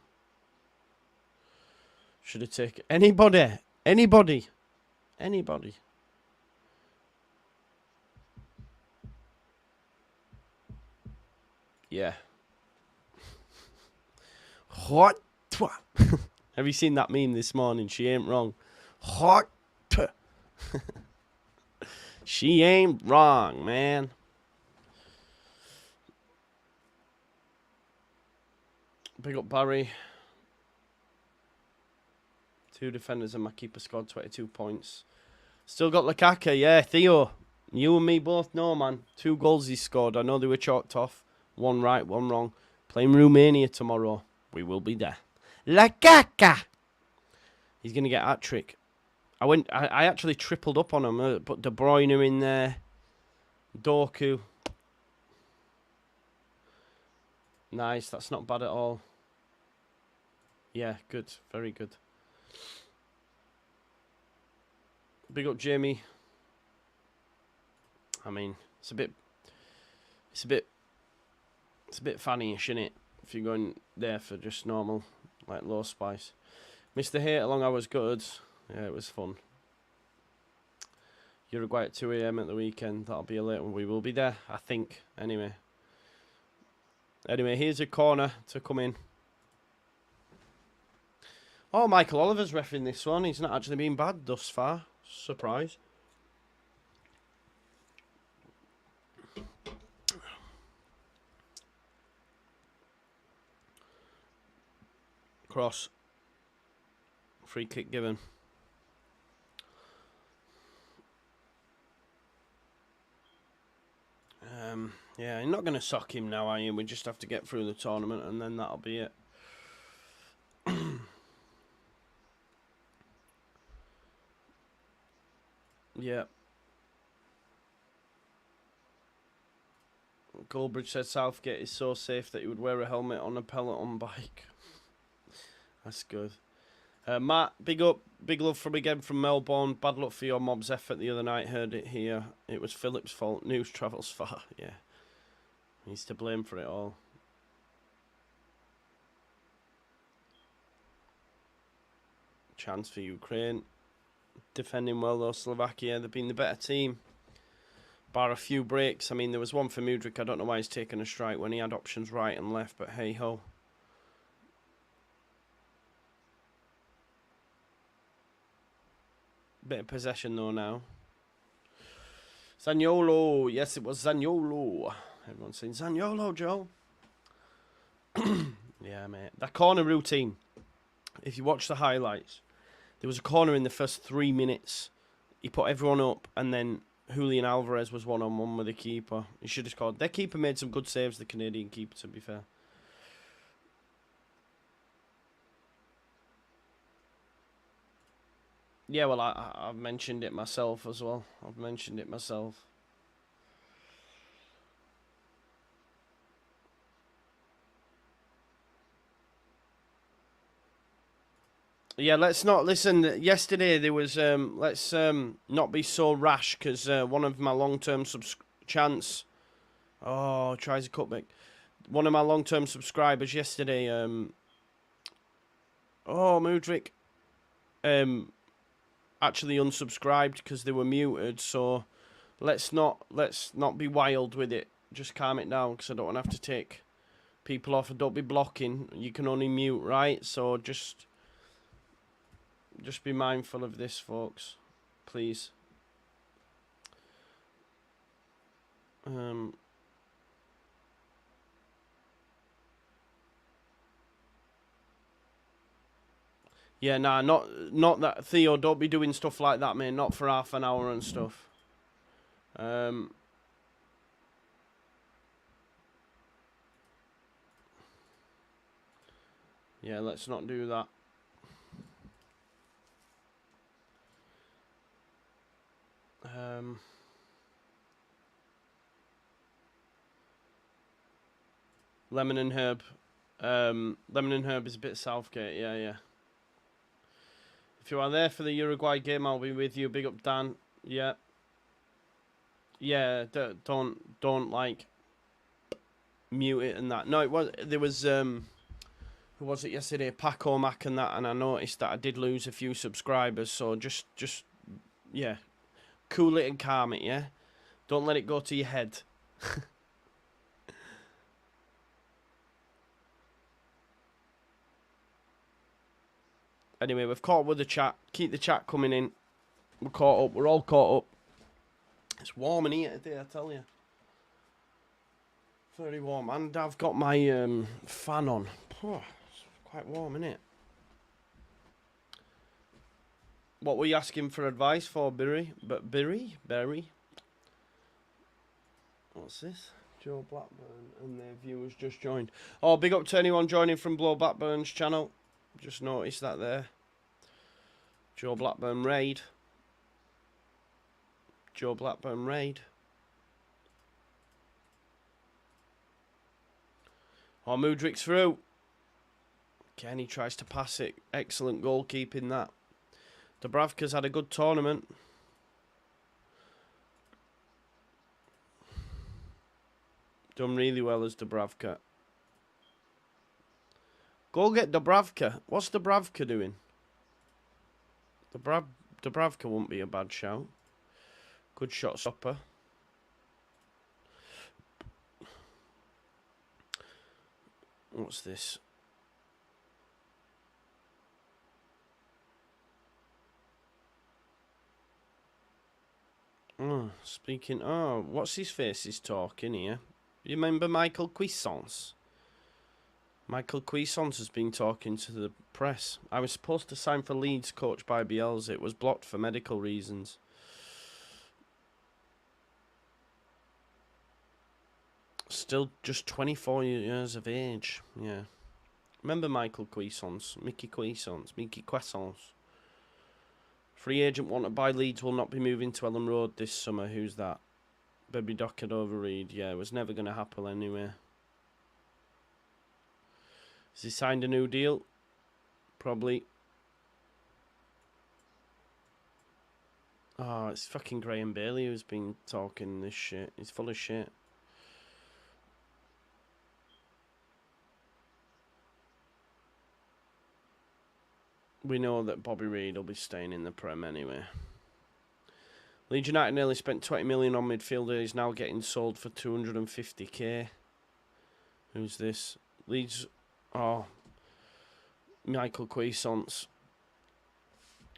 Should have taken... Anybody. Yeah. What? Have you seen that meme this morning? She ain't wrong. What? She ain't wrong, man. Big up Barry. 2 defenders and my keeper scored 22 points. Still got Lukaku, yeah, Theo. You and me both know, man. 2 goals he scored. I know they were chalked off. 1 right, 1 wrong. Playing Romania tomorrow. We will be there. Lukaku! He's going to get a hat-trick. I actually tripled up on him. Put De Bruyne in there. Doku. Nice, that's not bad at all. Yeah, good. Very good. Big up Jamie. I mean, it's a bit fanny-ish, innit? If you're going there for just normal, like low spice. Mr. Hate along, I was good. Yeah, it was fun. Uruguay at 2 AM at the weekend. That'll be a late one. We will be there, I think. Anyway, here's a corner to come in. Oh, Michael Oliver's reffing this one. He's not actually been bad thus far. Surprise. Cross. Free kick given. Yeah, you're not going to sock him now, are you? We just have to get through the tournament and then that'll be it. Yeah. Goldbridge said Southgate is so safe that he would wear a helmet on a Peloton bike. That's good. Matt, big up, big love from again from Melbourne. Bad luck for your mob's effort the other night. Heard it here. It was Philip's fault. News travels far. Yeah. He's to blame for it all. Chance for Ukraine. Defending well though, Slovakia. They've been the better team. Bar a few breaks. I mean, there was one for Mudryk. I don't know why he's taken a strike when he had options right and left, but hey ho. Bit of possession though now. Zaniolo. Yes, it was Zaniolo. Everyone's saying Zaniolo, Joe. Yeah, mate. That corner routine. If you watch the highlights, there was a corner in the first 3 minutes. He put everyone up, and then Julian Alvarez was one-on-one with the keeper. He should have scored. Their keeper made some good saves, the Canadian keeper, to be fair. Yeah, well, I've mentioned it myself as well. I've mentioned it myself. Yeah, let's not listen. Yesterday there was let's not be so rash because one of my long-term chance. Oh, tries a cutback. One of my long-term subscribers yesterday. Oh, Mudryk. Actually unsubscribed because they were muted. So let's not be wild with it. Just calm it down because I don't want to have to take people off. And don't be blocking. You can only mute, right? So just be mindful of this, folks, please. Yeah, nah, not that, Theo. Don't be doing stuff like that, man. Not for half an hour and stuff. Yeah, let's not do that. Lemon and Herb. Lemon and Herb is a bit Southgate. Yeah, yeah. If you are there for the Uruguay game, I'll be with you. Big up, Dan. Yeah. Yeah. Don't like mute it and that. No, there was who was it yesterday? Paco Mac and that, and I noticed that I did lose a few subscribers. So just yeah, cool it and calm it. Yeah, don't let it go to your head. Anyway, we've caught up with the chat. Keep the chat coming in. We're caught up. We're all caught up. It's warm in here today, I tell you. Very warm. And I've got my fan on. Oh, it's quite warm, isn't it? What were you asking for advice for, Berry? Berry? What's this? Joe Blackburn and their viewers just joined. Oh, big up to anyone joining from Blow Blackburn's channel. Just noticed that there. Joe Blackburn raid. Joe Blackburn raid. Oh, Mudryk's through. Kenny tries to pass it. Excellent goalkeeping that. Dubravka's had a good tournament. Done really well as Dubravka. Go get Dubravka. What's Dubravka doing? Dubravka won't be a bad shout. Good shot stopper. What's this? Oh, speaking. Oh, what's his face is talking here? You remember Michael Cuisance? Michael Cuisance has been talking to the press. I was supposed to sign for Leeds, coached by Bielsa. It was blocked for medical reasons. Still just 24 years of age. Yeah. Remember Michael Cuisance? Mickey Cuisance. Free agent wanted by Leeds will not be moving to Ellen Road this summer. Who's that? Baby Dockett overread. Yeah, it was never going to happen anyway. Has he signed a new deal? Probably. Oh, it's fucking Graham Bailey who's been talking this shit. He's full of shit. We know that Bobby Reid will be staying in the Prem anyway. Leeds United nearly spent 20 million on midfielder. He's now getting sold for 250k. Who's this? Leeds. Oh, Michael Cuisance.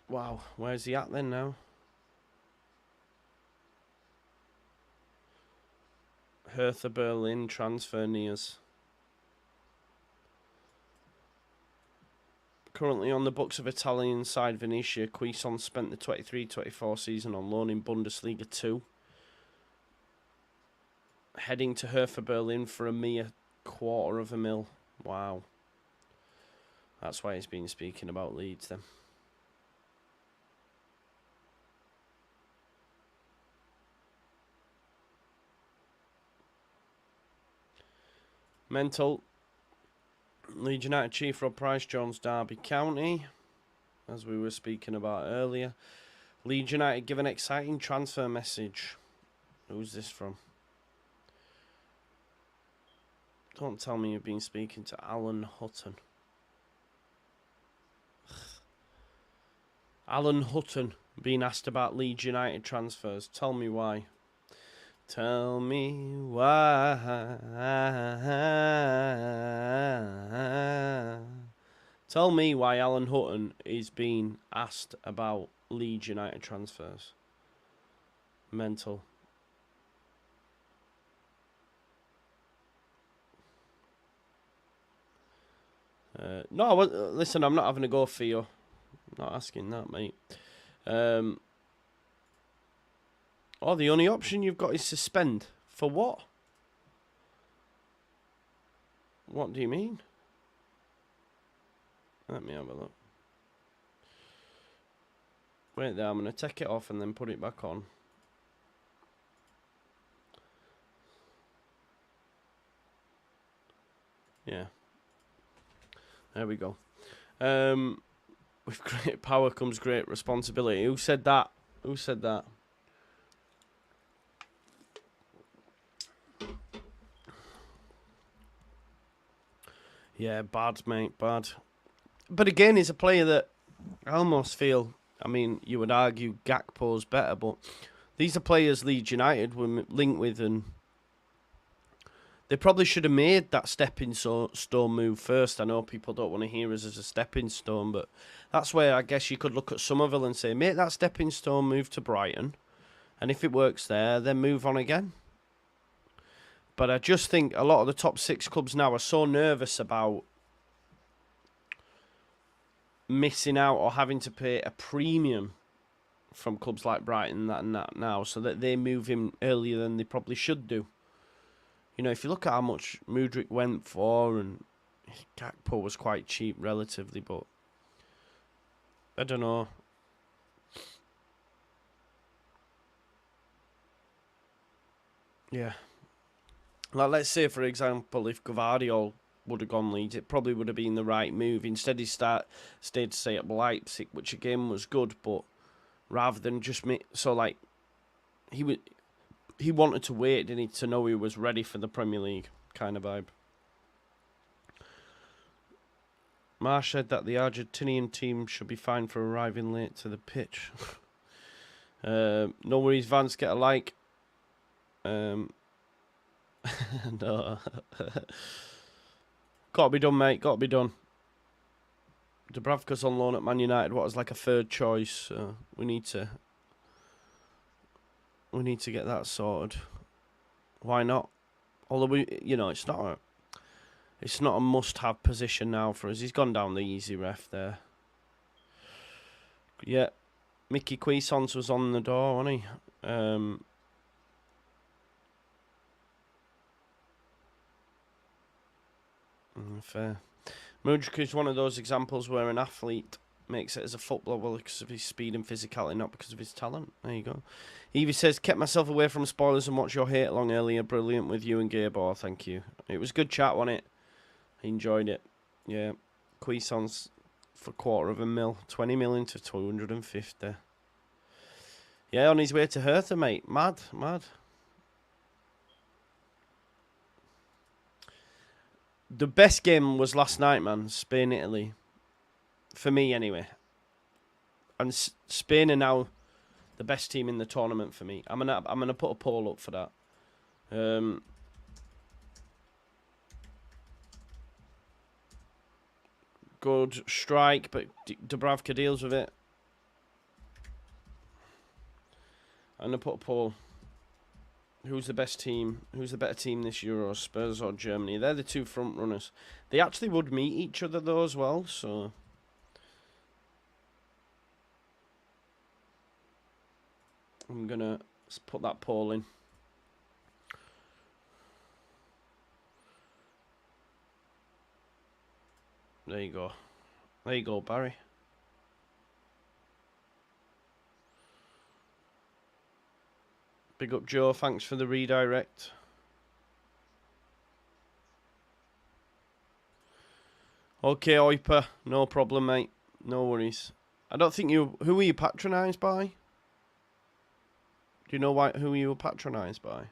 Wow, where's he at then now? Hertha Berlin transfer nears. Currently on the books of Italian side Venezia, Cuisance spent the 23-24 season on loan in Bundesliga 2. Heading to Hertha Berlin for a mere $250,000. Wow. That's why he's been speaking about Leeds then. Mental. Leeds United chief Rob Price joins Derby County, as we were speaking about earlier. Leeds United give an exciting transfer message. Who's this from? Don't tell me you've been speaking to Alan Hutton. Alan Hutton being asked about Leeds United transfers. Tell me why. Tell me why. Tell me why Alan Hutton is being asked about Leeds United transfers. Mental. No, listen, I'm not having a go for you. I'm not asking that, mate. Oh, the only option you've got is suspend. For what? What do you mean? Let me have a look. Wait there, I'm going to take it off and then put it back on. Yeah. There we go. With great power comes great responsibility. Who said that? Who said that? Yeah, bad, mate, bad. But again, he's a player that I almost feel, I mean, you would argue Gakpo's better, but these are players Leeds United were linked with, and they probably should have made that stepping stone move first. I know people don't want to hear us as a stepping stone, but that's where I guess you could look at Somerville and say, make that stepping stone move to Brighton, and if it works there, then move on again. But I just think a lot of the top 6 clubs now are so nervous about missing out or having to pay a premium from clubs like Brighton and that now, so that they move him earlier than they probably should do. You know, if you look at how much Mudryk went for, and Gakpo was quite cheap relatively, but I don't know. Yeah. Like, let's say, for example, if Gvardiol would have gone Leeds, it probably would have been the right move. Instead, he stayed to stay at Leipzig, which again was good, but rather than just make... So, like, he wanted to wait, didn't he, to know he was ready for the Premier League kind of vibe. Marsh said that the Argentinian team should be fined for arriving late to the pitch. No worries, Vance, get a like. No. Gotta be done, mate. Gotta be done. Dubravka's on loan at Man United. What was like a third choice? We need to get that sorted. Why not? Although it's not a must-have position now for us. He's gone down the easy ref there. Yeah, Mickey Cuisance was on the door, wasn't he? Fair. Mudryk is one of those examples where an athlete makes it as a footballer because of his speed and physicality, not because of his talent. There you go. Evie says, kept myself away from spoilers and watched your hate along earlier. Brilliant with you and Gabor. Thank you. It was good chat, wasn't it? I enjoyed it. Yeah. Cuisance for $250,000. 20 million to 250. Yeah, on his way to Hertha, mate. Mad, mad. The best game was last night, man. Spain, Italy. For me, anyway. And Spain are now the best team in the tournament for me. I'm gonna put a poll up for that. Good strike, but Dubravka deals with it. I'm gonna put a poll. Who's the best team? Who's the better team this Euro, Spurs or Germany? They're the two front runners. They actually would meet each other though as well, so I'm gonna put that poll in. There you go. There you go, Barry. Big up, Joe. Thanks for the redirect. Okay, Oiper. No problem, mate. No worries. I don't think you... Who were you patronised by? Do you know who you were patronised by?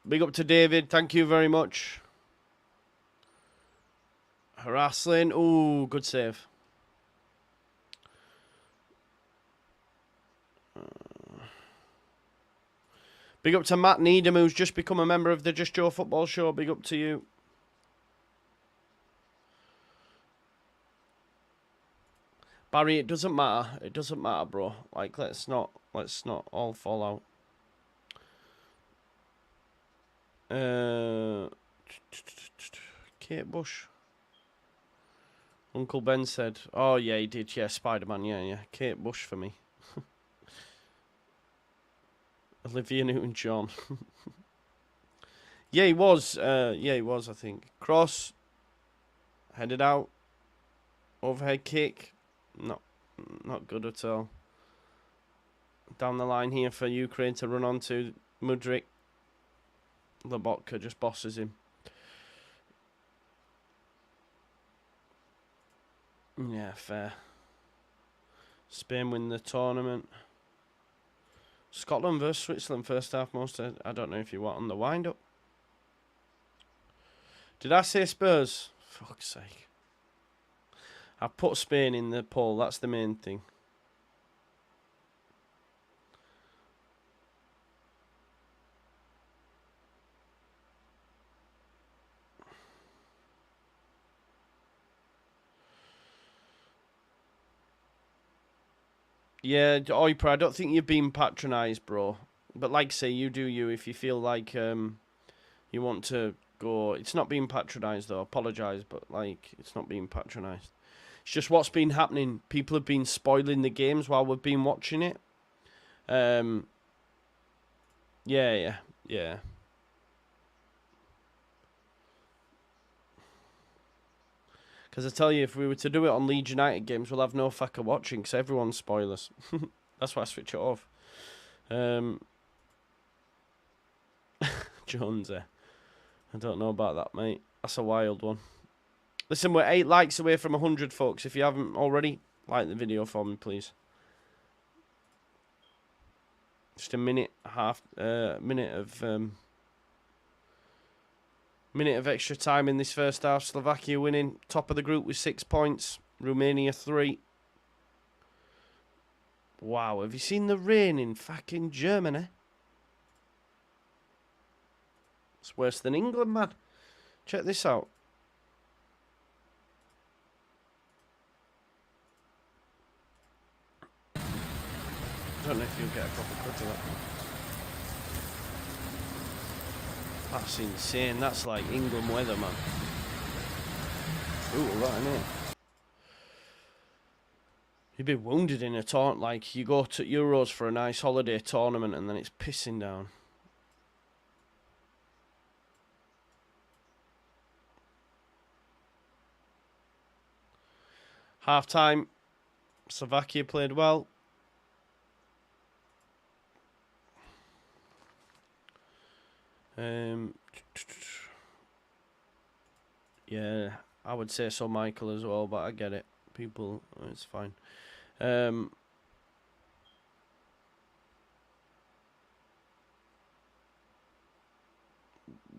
Big up to David. Thank you very much. Harassling. Ooh, good save. Big up to Matt Needham, who's just become a member of the Just Joe Football Show. Big up to you. Barry, it doesn't matter. It doesn't matter, bro. Like, let's not all fall out. Kate Bush. Uncle Ben said, oh yeah, he did. Yeah, Spider-Man. Yeah. Kate Bush for me. Olivia Newton-John. Yeah, he was. Yeah, he was, I think. Cross. Headed out. Overhead kick. Not good at all. Down the line here for Ukraine to run onto Mudryk. Lobotka just bosses him. Yeah, fair. Spain win the tournament. Scotland versus Switzerland first half most. I don't know if you want on the wind up. Did I say Spurs? Fuck's sake. I put Spain in the poll. That's the main thing. Yeah, Oipra, I don't think you've been patronised, bro. But like I say, you do you. If you feel like you want to go... It's not being patronised, though. Apologise, but like, it's not being patronised. It's just what's been happening. People have been spoiling the games while we've been watching it. Yeah. Because I tell you, if we were to do it on Leeds United games, we'll have no fucker watching because everyone's spoilers. That's why I switch it off. Jones, I don't know about that, mate. That's a wild one. Listen, we're 8 likes away from 100, folks. If you haven't already, like the video for me, please. Just a minute of extra time in this first half. Slovakia winning, top of the group with 6 points. Romania 3. Wow, have you seen the rain in fucking Germany? It's worse than England, man. Check this out. I don't know if you'll get a proper cut of that. That's insane. That's like England weather, man. Ooh, right in here. You'd be wounded in a tournament. Like, you go to Euros for a nice holiday tournament and then it's pissing down. Half time. Slovakia played well. Yeah, I would say so, Michael, as well, but I get it. People, it's fine.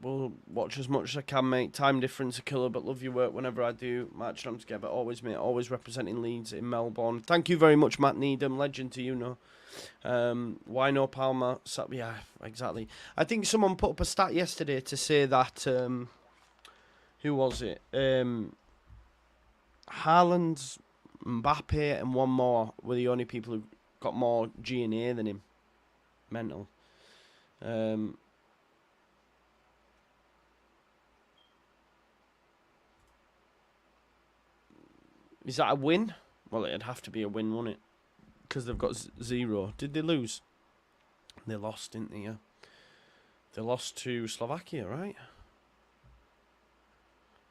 will watch as much as I can, mate. Time difference a killer, but love your work whenever I do. Match them together. Always, mate. Always representing Leeds in Melbourne. Thank you very much, Matt Needham. Legend to you, know. Why no Palmer? Yeah, exactly. I think someone put up a stat yesterday to say that, who was it? Haaland, Mbappe, and one more were the only people who got more G and A than him. Mental. Is that a win? Well, it'd have to be a win, wouldn't it? Because they've got 0. Did they lose? They lost, didn't they? Yeah. They lost to Slovakia, right?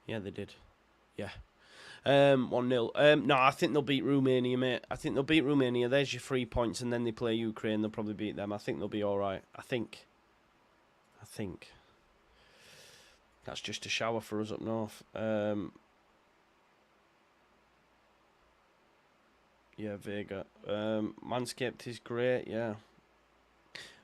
Yeah, they did. Yeah. 1-0. No, I think they'll beat Romania, mate. I think they'll beat Romania. There's your 3 points, and then they play Ukraine. They'll probably beat them. I think they'll be all right. I think. That's just a shower for us up north. Yeah, Vega. Manscaped is great, yeah.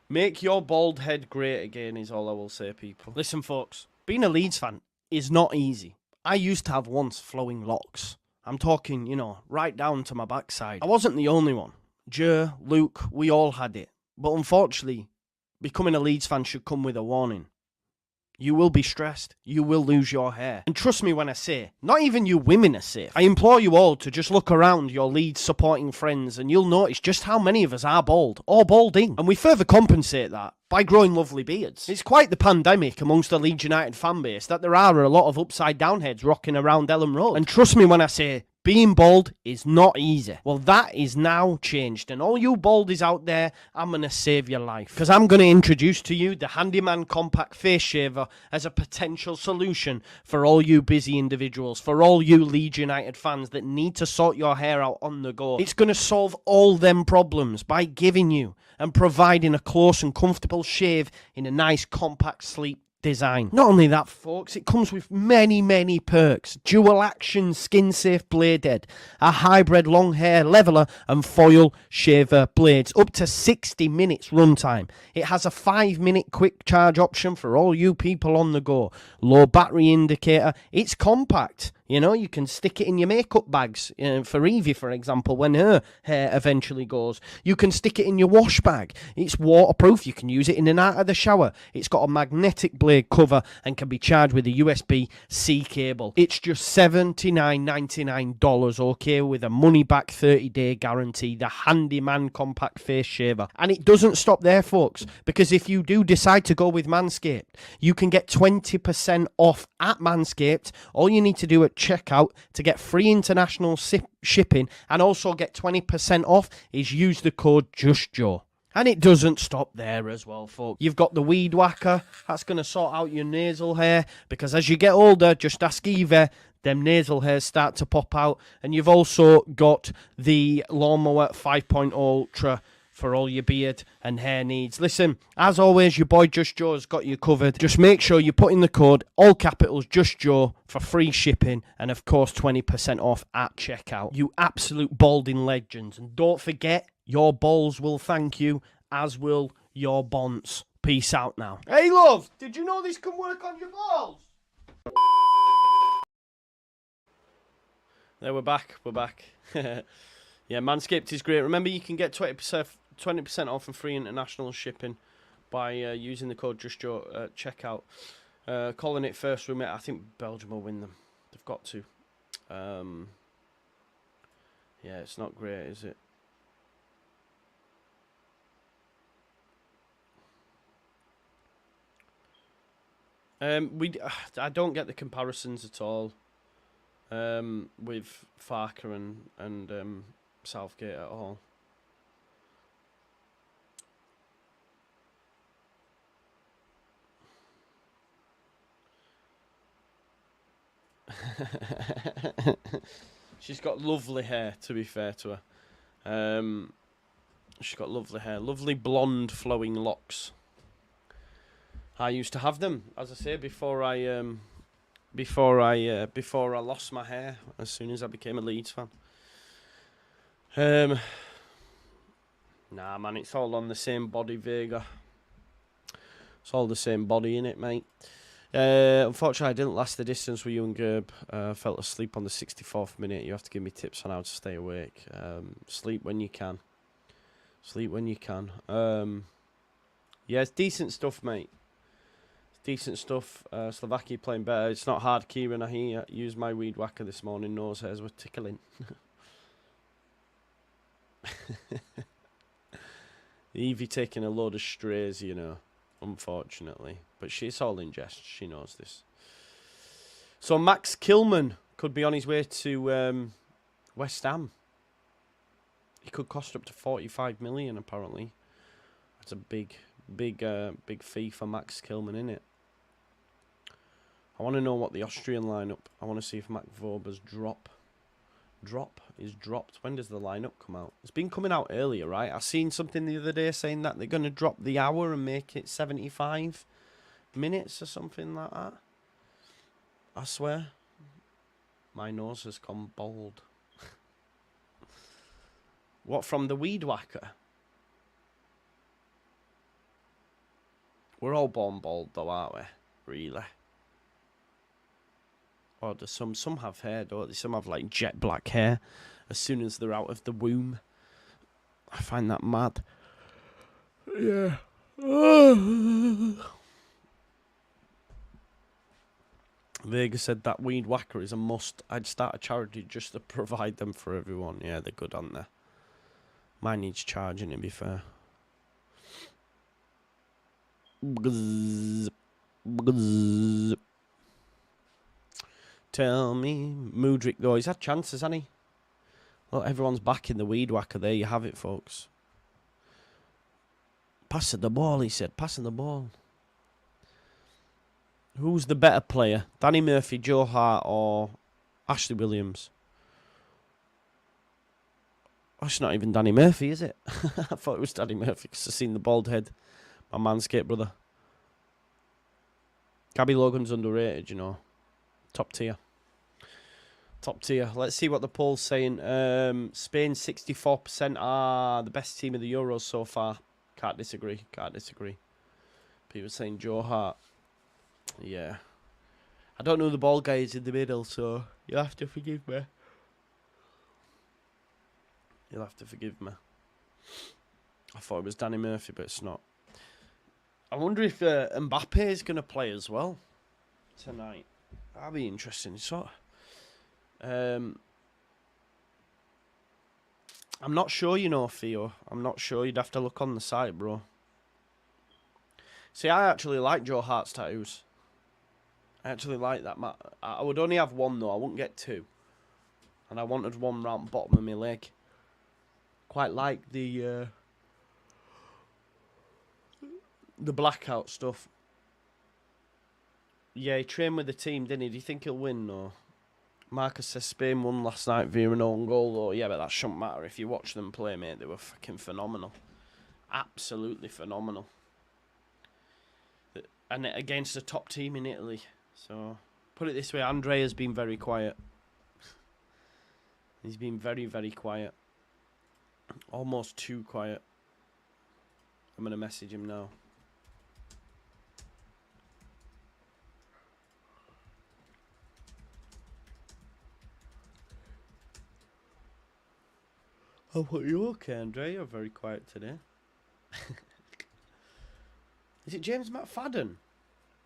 Make your bald head great again is all I will say, people.
Listen, folks, being a Leeds fan is not easy. I used to have once flowing locks. I'm talking, you know, right down to my backside. I wasn't the only one. Joe, Luke, we all had it. But unfortunately, becoming a Leeds fan should come with a warning. You will be stressed. You will lose your hair. And trust me when I say, not even you women are safe. I implore you all to just look around your Leeds supporting friends and you'll notice just how many of us are bald or balding. And we further compensate that by growing lovely beards. It's quite the pandemic amongst the Leeds United fan base that there are a lot of upside down heads rocking around Ellen Road. And trust me when I say, being bald is not easy. Well, that is now changed. And all you baldies out there, I'm going to save your life. Because I'm going to introduce to you the Handyman Compact Face Shaver as a potential solution for all you busy individuals, for all you Leeds United fans that need to sort your hair out on the go. It's going to solve all them problems by giving you and providing a close and comfortable shave in a nice, compact, sleek design. Not only that, folks, it comes with many, many perks. Dual action skin safe blade head, a hybrid long hair leveler and foil shaver blades, up to 60 minutes runtime. It has a 5-minute quick charge option for all you people on the go. Low battery indicator. It's compact. You know, you can stick it in your makeup bags for Evie, for example, when her hair eventually goes. You can stick it in your wash bag. It's waterproof. You can use it in and out of the shower. It's got a magnetic blade cover and can be charged with a USB-C cable. It's just $79.99, okay, with a money-back 30-day guarantee. The Handyman Compact Face Shaver. And it doesn't stop there, folks, because if you do decide to go with Manscaped, you can get 20% off at Manscaped. All you need to do at checkout to get free international shipping and also get 20% off is use the code JUSTJOE. And it doesn't stop there as well, folks. You've got the Weed Whacker. That's going to sort out your nasal hair because as you get older, just ask Eva, them nasal hairs start to pop out. And you've also got the Lawnmower 5.0 Ultra for all your beard and hair needs. Listen, as always, your boy Just Joe has got you covered. Just make sure you put in the code, all capitals, Just Joe, for free shipping and, of course, 20% off at checkout. You absolute balding legends. And don't forget, your balls will thank you, as will your bonds. Peace out now. Hey, love, did you know this can work on your balls? There, we're back. Yeah, Manscaped is great. Remember, you can get 20% off and free international shipping by using the code JUSTJOE at checkout. Calling it first room, I think Belgium will win them. They've got to. Yeah, it's not great, is it? I don't get the comparisons at all with Farker and Southgate at all. She's got lovely hair, to be fair to her. She's got lovely hair, lovely blonde flowing locks. I used to have them, as I say, before I lost my hair. As soon as I became a Leeds fan. Nah, man, it's all on the same body, Vega. It's all the same body, innit, mate?
Unfortunately, I didn't last the distance with you and Gerb. Fell asleep on the 64th minute. You have to give me tips on how to stay awake. Sleep when you can. Sleep when you can. Yeah, it's decent stuff, mate. It's decent stuff. Slovakia playing better. It's not hard, Kieran. I hear you used my weed whacker this morning. Nose hairs were tickling. Evie taking a load of strays, you know. Unfortunately. But she's all in jest. She knows this. So Max Kilman could be on his way to West Ham. He could cost up to 45 million, apparently. That's a big fee for Max Kilman, isn't it? I want to know what the Austrian lineup. I want to see if Mac Vober's drop is dropped. When does the lineup come out? It's been coming out earlier, right? I seen something the other day saying that they're going to drop the hour and make it 75 minutes or something like that. I swear. My nose has gone bald. What, from the weed whacker? We're all born bald though, aren't we? Really? Or do some have hair, don't they? Some have like jet black hair as soon as they're out of the womb. I find that mad. Yeah. Vega said that weed whacker is a must. I'd start a charity just to provide them for everyone. Yeah, they're good, aren't they? Mine needs charging, to be fair. Tell me. Mudryk, though, he's had chances, hasn't he? Look, everyone's back in the weed whacker. There you have it, folks. Passing the ball, he said. Passing the ball. Who's the better player? Danny Murphy, Joe Hart, or Ashley Williams? Oh, it's not even Danny Murphy, is it? I thought it was Danny Murphy because I've seen the bald head. My Manscaped brother. Gabby Logan's underrated, you know. Top tier. Top tier. Let's see what the poll's saying. Spain 64% are the best team of the Euros so far. Can't disagree. Can't disagree. People saying Joe Hart. Yeah. I don't know who the bald guy is in the middle, so you'll have to forgive me. You'll have to forgive me. I thought it was Danny Murphy, but it's not. I wonder if Mbappe is going to play as well tonight. That'll be interesting. Sort of. I'm not sure, you know, Theo. I'm not sure. You'd have to look on the site, bro. See, I actually like Joe Hart's tattoos. I actually like that. I would only have one, though. I wouldn't get two. And I wanted one round the bottom of my leg. Quite like the blackout stuff. Yeah, he trained with the team, didn't he? Do you think he'll win, though? Marcus says Spain won last night via an own goal, though. Yeah, but that shouldn't matter. If you watch them play, mate, they were fucking phenomenal. Absolutely phenomenal. And against a top team in Italy. So, put it this way, Andre has been very quiet. He's been very, very quiet. Almost too quiet. I'm going to message him now. Oh, are you okay, Andre? You're very quiet today. Is it James McFadden?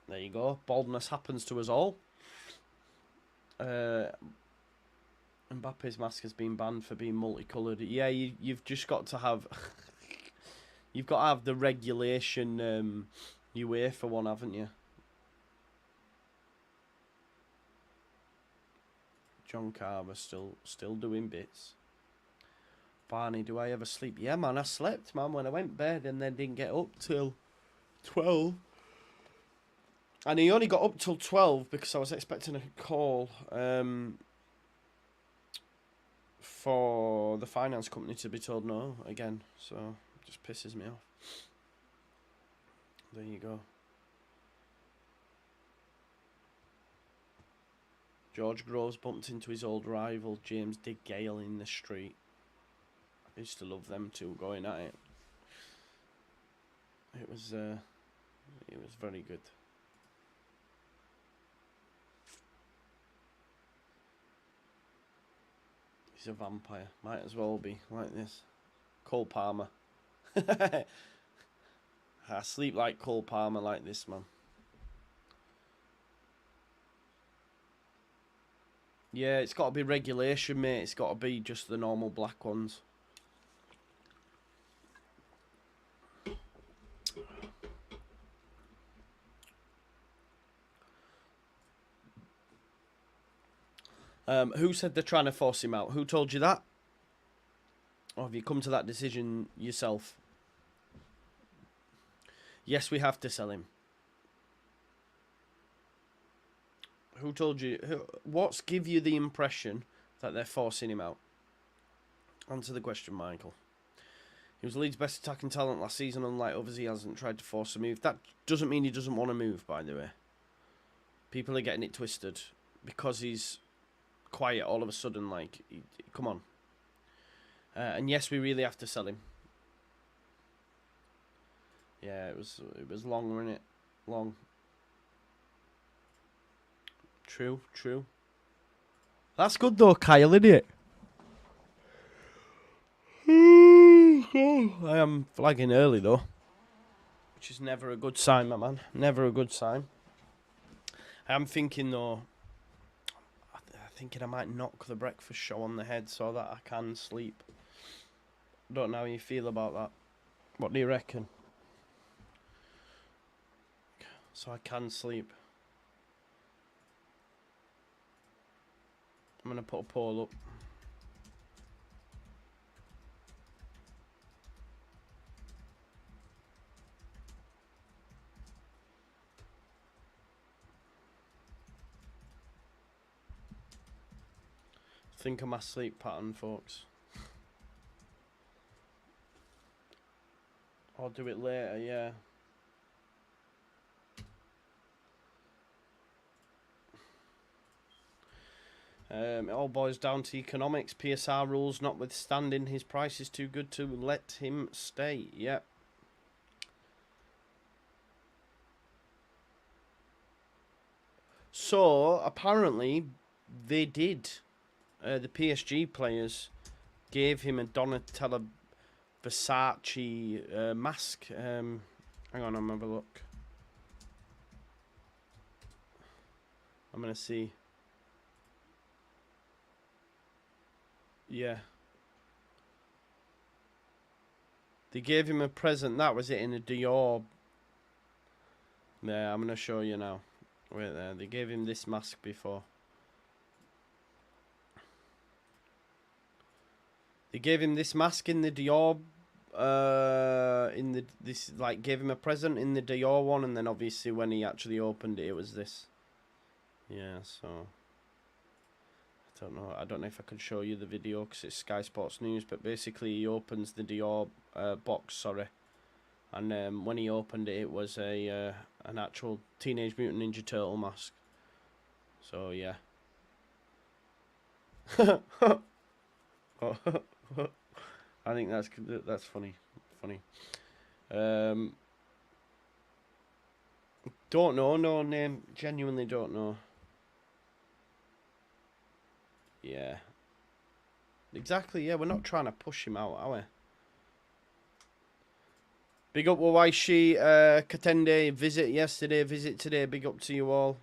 There you go. Baldness happens to us all. Mbappe's mask has been banned for being multicoloured. Yeah, you've just got to have... you've got to have the regulation UEFA one, haven't you? John Carver still doing bits. Barney, do I ever sleep? Yeah, man, I slept, man, when I went to bed and then didn't get up till 12. And he only got up till 12 because I was expecting a call for the finance company to be told no again. So, it just pisses me off. There you go. George Groves bumped into his old rival, James Dig Gale, in the street. I used to love them two going at it. It was very good. He's a vampire. Might as well be like this. Cole Palmer. I sleep like Cole Palmer like this, man. Yeah, it's got to be regulation, mate. It's got to be just the normal black ones. Who said they're trying to force him out? Who told you that? Or have you come to that decision yourself? Yes, we have to sell him. Who told you? What's give you the impression that they're forcing him out? Answer the question, Michael. He was Leeds' best attacking talent last season. Unlike others, he hasn't tried to force a move. That doesn't mean he doesn't want to move, by the way. People are getting it twisted. Because he's quiet all of a sudden, like, come on. And yes, we really have to sell him. Yeah, it was long, wasn't it? Long. True, true. That's good though, Kyle, isn't it? I am flagging early though, which is never a good sign, my man. Never a good sign. I am thinking though, I might knock the breakfast show on the head so that I can sleep. Don't know how you feel about that. What do you reckon? So I can sleep. I'm going to put a poll up. Think of my sleep pattern, folks. I'll do it later, yeah. It all boils down to economics. PSR rules notwithstanding, his price is too good to let him stay. Yep. So, apparently, they did. The PSG players gave him a Donatella Versace mask. Hang on, I'm going to have a look. I'm going to see. Yeah. They gave him a present. That was it, in a Dior. Yeah, I'm going to show you now. Wait there. They gave him this mask before. They gave him this mask in the Dior. Gave him a present in the Dior one, and then obviously when he actually opened it, it was this. Yeah, so I don't know if I can show you the video because it's Sky Sports News, but basically he opens the Dior box, sorry, and when he opened it, it was an actual Teenage Mutant Ninja Turtle mask. So yeah. I think that's funny. Don't know, no name. Genuinely don't know. Yeah. Exactly, yeah, we're not trying to push him out, are we? Big up Wawaishi, Katende, visit yesterday, visit today, big up to you all.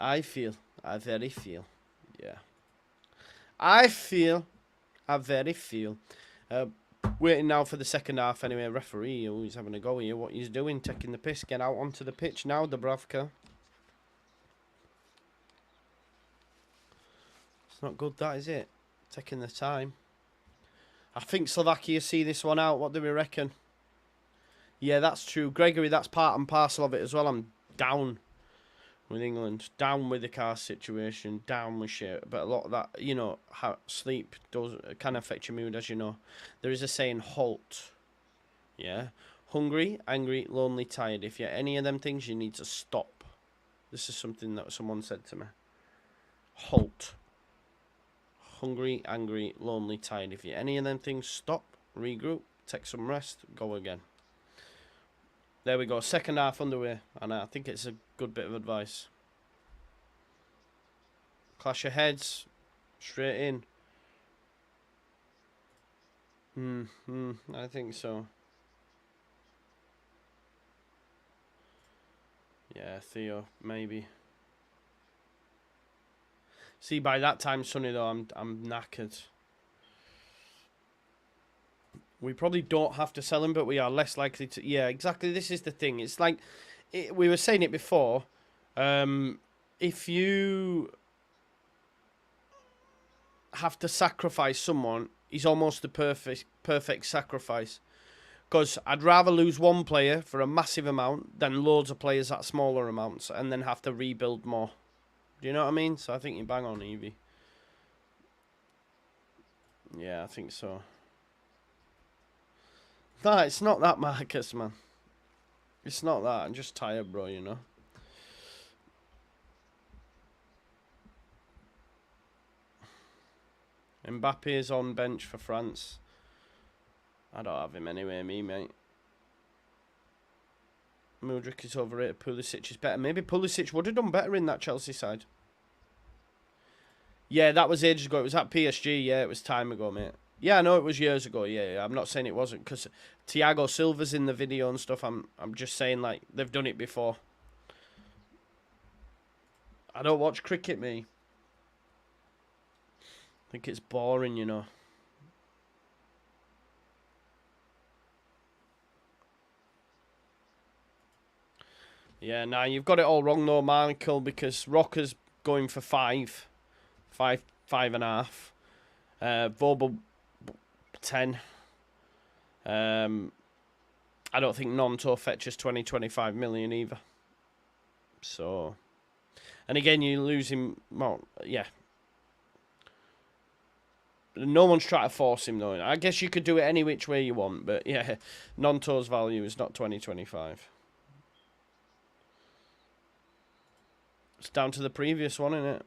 I very feel, yeah. I very feel. Waiting now for the second half anyway. Referee, he's having a go here. What he's doing, taking the piss. Get out onto the pitch now, Dubravka. It's not good, that, is it? Taking the time. I think Slovakia see this one out. What do we reckon? Yeah, that's true. Gregory, that's part and parcel of it as well. I'm down with England. Down with the car situation. Down with shit. But a lot of that, you know, how sleep can affect your mood, as you know. There is a saying, halt. Yeah? Hungry, angry, lonely, tired. If you're any of them things, you need to stop. This is something that someone said to me. Halt. Hungry, angry, lonely, tired. If you're any of them things, stop, regroup, take some rest, go again. There we go. Second half underway, and I think it's a good bit of advice. Clash of heads. Straight in. I think so. Yeah, Theo, maybe. See, by that time, Sonny, though, I'm knackered. We probably don't have to sell him, but we are less likely to. Yeah, exactly. This is the thing. It's like we were saying it before. If you have to sacrifice someone, he's almost the perfect sacrifice. Because I'd rather lose one player for a massive amount than loads of players at smaller amounts and then have to rebuild more. Do you know what I mean? So I think you bang on, Evie. Yeah, I think so. Nah, it's not that, Marcus, man. It's not that. I'm just tired, bro, you know. Mbappe is on bench for France. I don't have him anyway, me, mate. Mudryk is overrated. Pulisic is better. Maybe Pulisic would have done better in that Chelsea side. Yeah, that was ages ago. It was at PSG. Yeah, it was time ago, mate. Yeah, I know it was years ago. Yeah, I'm not saying it wasn't because Thiago Silva's in the video and stuff. I'm just saying like they've done it before. I don't watch cricket, me. I think it's boring, you know. Yeah, nah, you've got it all wrong though, Michael, because Rocker's going for 5.5. Vobel 10. I don't think Nonto fetches 20-25 million either. So, and again, you lose him. Well, yeah. No one's trying to force him though. I guess you could do it any which way you want, but yeah, Nonto's value is not 20-25. It's down to the previous one, isn't it?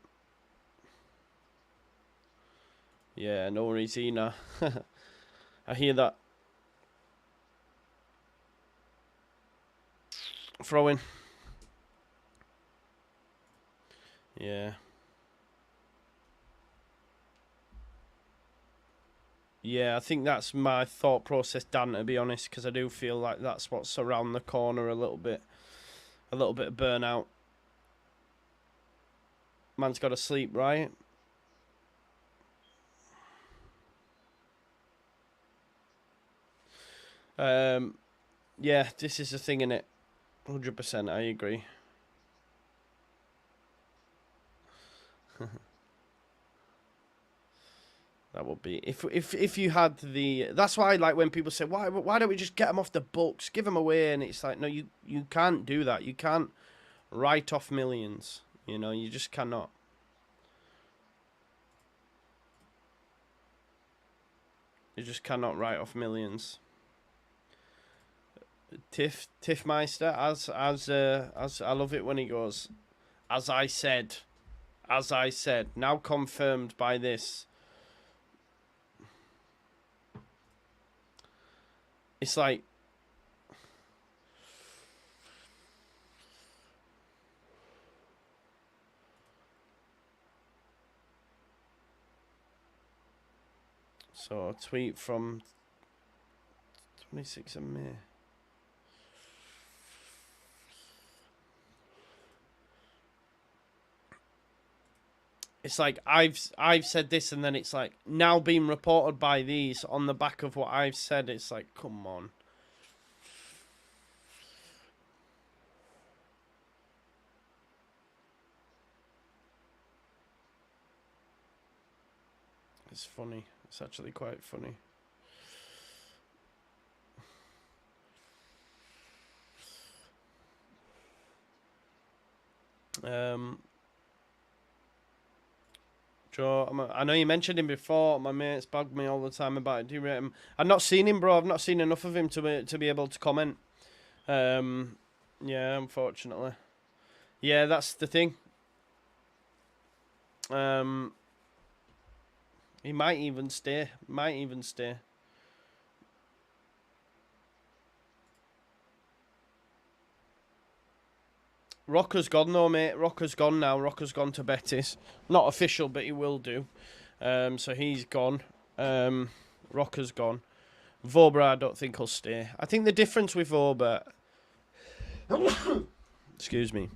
Yeah, no worries, Ina. I hear that. Throwing. Yeah. Yeah, I think that's my thought process, Dan, to be honest, because I do feel like that's what's around the corner a little bit. A little bit of burnout. Man's got to sleep, right? Yeah, this is the thing, innit? 100%, I agree. That would be if you had the. That's why, like, when people say why don't we just get them off the books, give them away, and it's like, no, you can't do that. You can't write off millions. You know, you just cannot. You just cannot write off millions. Tiffmeister, as I love it when he goes, as I said, now confirmed by this. It's like, so a tweet from 26th of May. It's like I've said this, and then it's like now being reported by these on the back of what I've said. It's like, come on. It's funny. It's actually quite funny. Joe, I know you mentioned him before. My mates bug me all the time about it. Do you rate him? I've not seen him, bro. I've not seen enough of him to be able to comment. Yeah, unfortunately. Yeah, that's the thing. He might even stay. Rocker's gone though, mate. Rocker's gone now. Rocker's gone to Betis. Not official, but he will do. So he's gone. Rocker's gone. Voba, I don't think he'll stay. I think the difference with Voba... excuse me.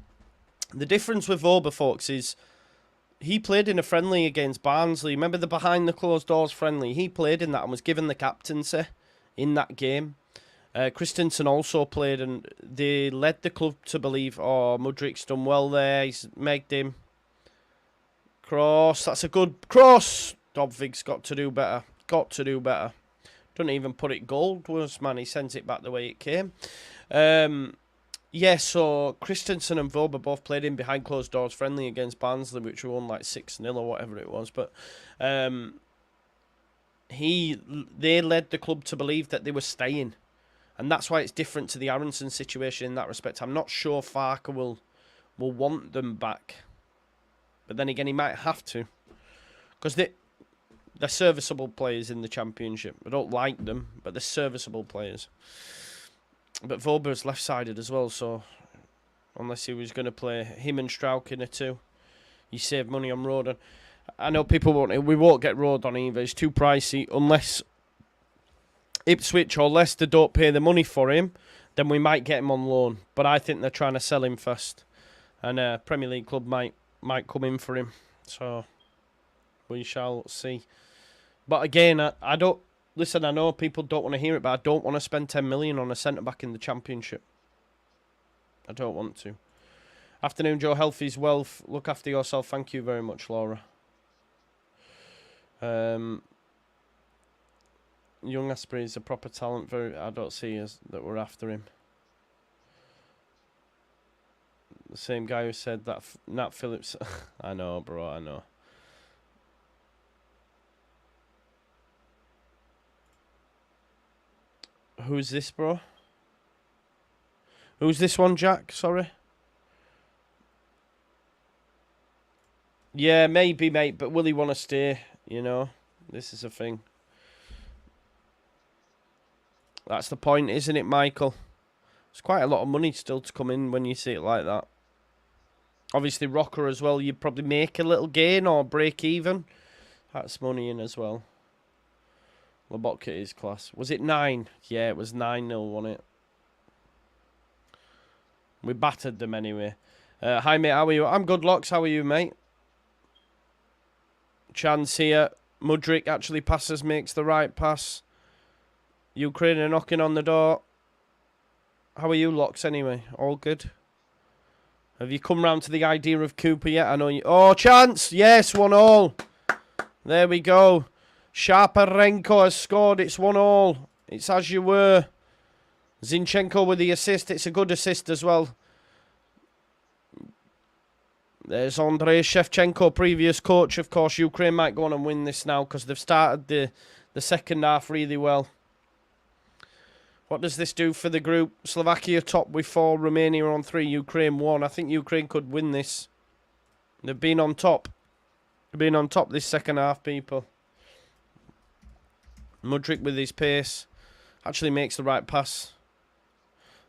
The difference with Voba, folks, is he played in a friendly against Barnsley. Remember the behind the closed doors friendly? He played in that and was given the captaincy in that game. Christensen also played, and they led the club to believe, oh, Mudrik's done well there. He's megged him. Cross. That's a good cross. Dobvig's got to do better. Got to do better. Doesn't even put it goldwards, man. He sends it back the way it came. Yeah, so Christensen and Voba both played in behind closed doors friendly against Barnsley, which we won like 6-0 or whatever it was. But they led the club to believe that they were staying. And that's why it's different to the Aronson situation in that respect. I'm not sure Farker will want them back. But then again, he might have to. Because they're serviceable players in the Championship. I don't like them, but they're serviceable players. But Voba's left-sided as well, so unless he was going to play him and Strauch in a two, you save money on Rodon. I know people we won't get Rodon either. It's too pricey. Unless Ipswich or Leicester don't pay the money for him, then we might get him on loan. But I think they're trying to sell him first. And a Premier League club might come in for him. So we shall see. But again, I don't... Listen, I know people don't want to hear it, but I don't want to spend 10 million on a centre-back in the Championship. I don't want to. Afternoon, Joe. Healthy's wealth. Look after yourself. Thank you very much, Laura. Young Asprey is a proper talent. I don't see us that we're after him. The same guy who said that Nat Phillips... I know, bro, I know. Who's this, bro? Who's this one, Jack? Sorry. Yeah, maybe, mate, but will he want to stay? You know, this is a thing. That's the point, isn't it, Michael? It's quite a lot of money still to come in when you see it like that. Obviously, Rocker as well, you'd probably make a little gain or break even. That's money in as well. Lobotka is class. Was it 9? Yeah, it was 9-0, wasn't it? We battered them anyway. Hi, mate. How are you? I'm good, Locks. How are you, mate? Chance here. Mudryk actually passes, makes the right pass. Ukraine are knocking on the door. How are you, Locks, anyway? All good? Have you come round to the idea of Cooper yet? I know you... Oh, Chance! Yes, 1-1. There we go. Shaparenko has scored. It's 1-1. It's as you were. Zinchenko with the assist. It's a good assist as well. There's Andrei Shevchenko, previous coach. Of course, Ukraine might go on and win this now because they've started the second half really well. What does this do for the group? Slovakia top with 4, Romania on 3, Ukraine 1. I think Ukraine could win this. They've been on top. They've been on top this second half, people. Mudryk with his pace actually makes the right pass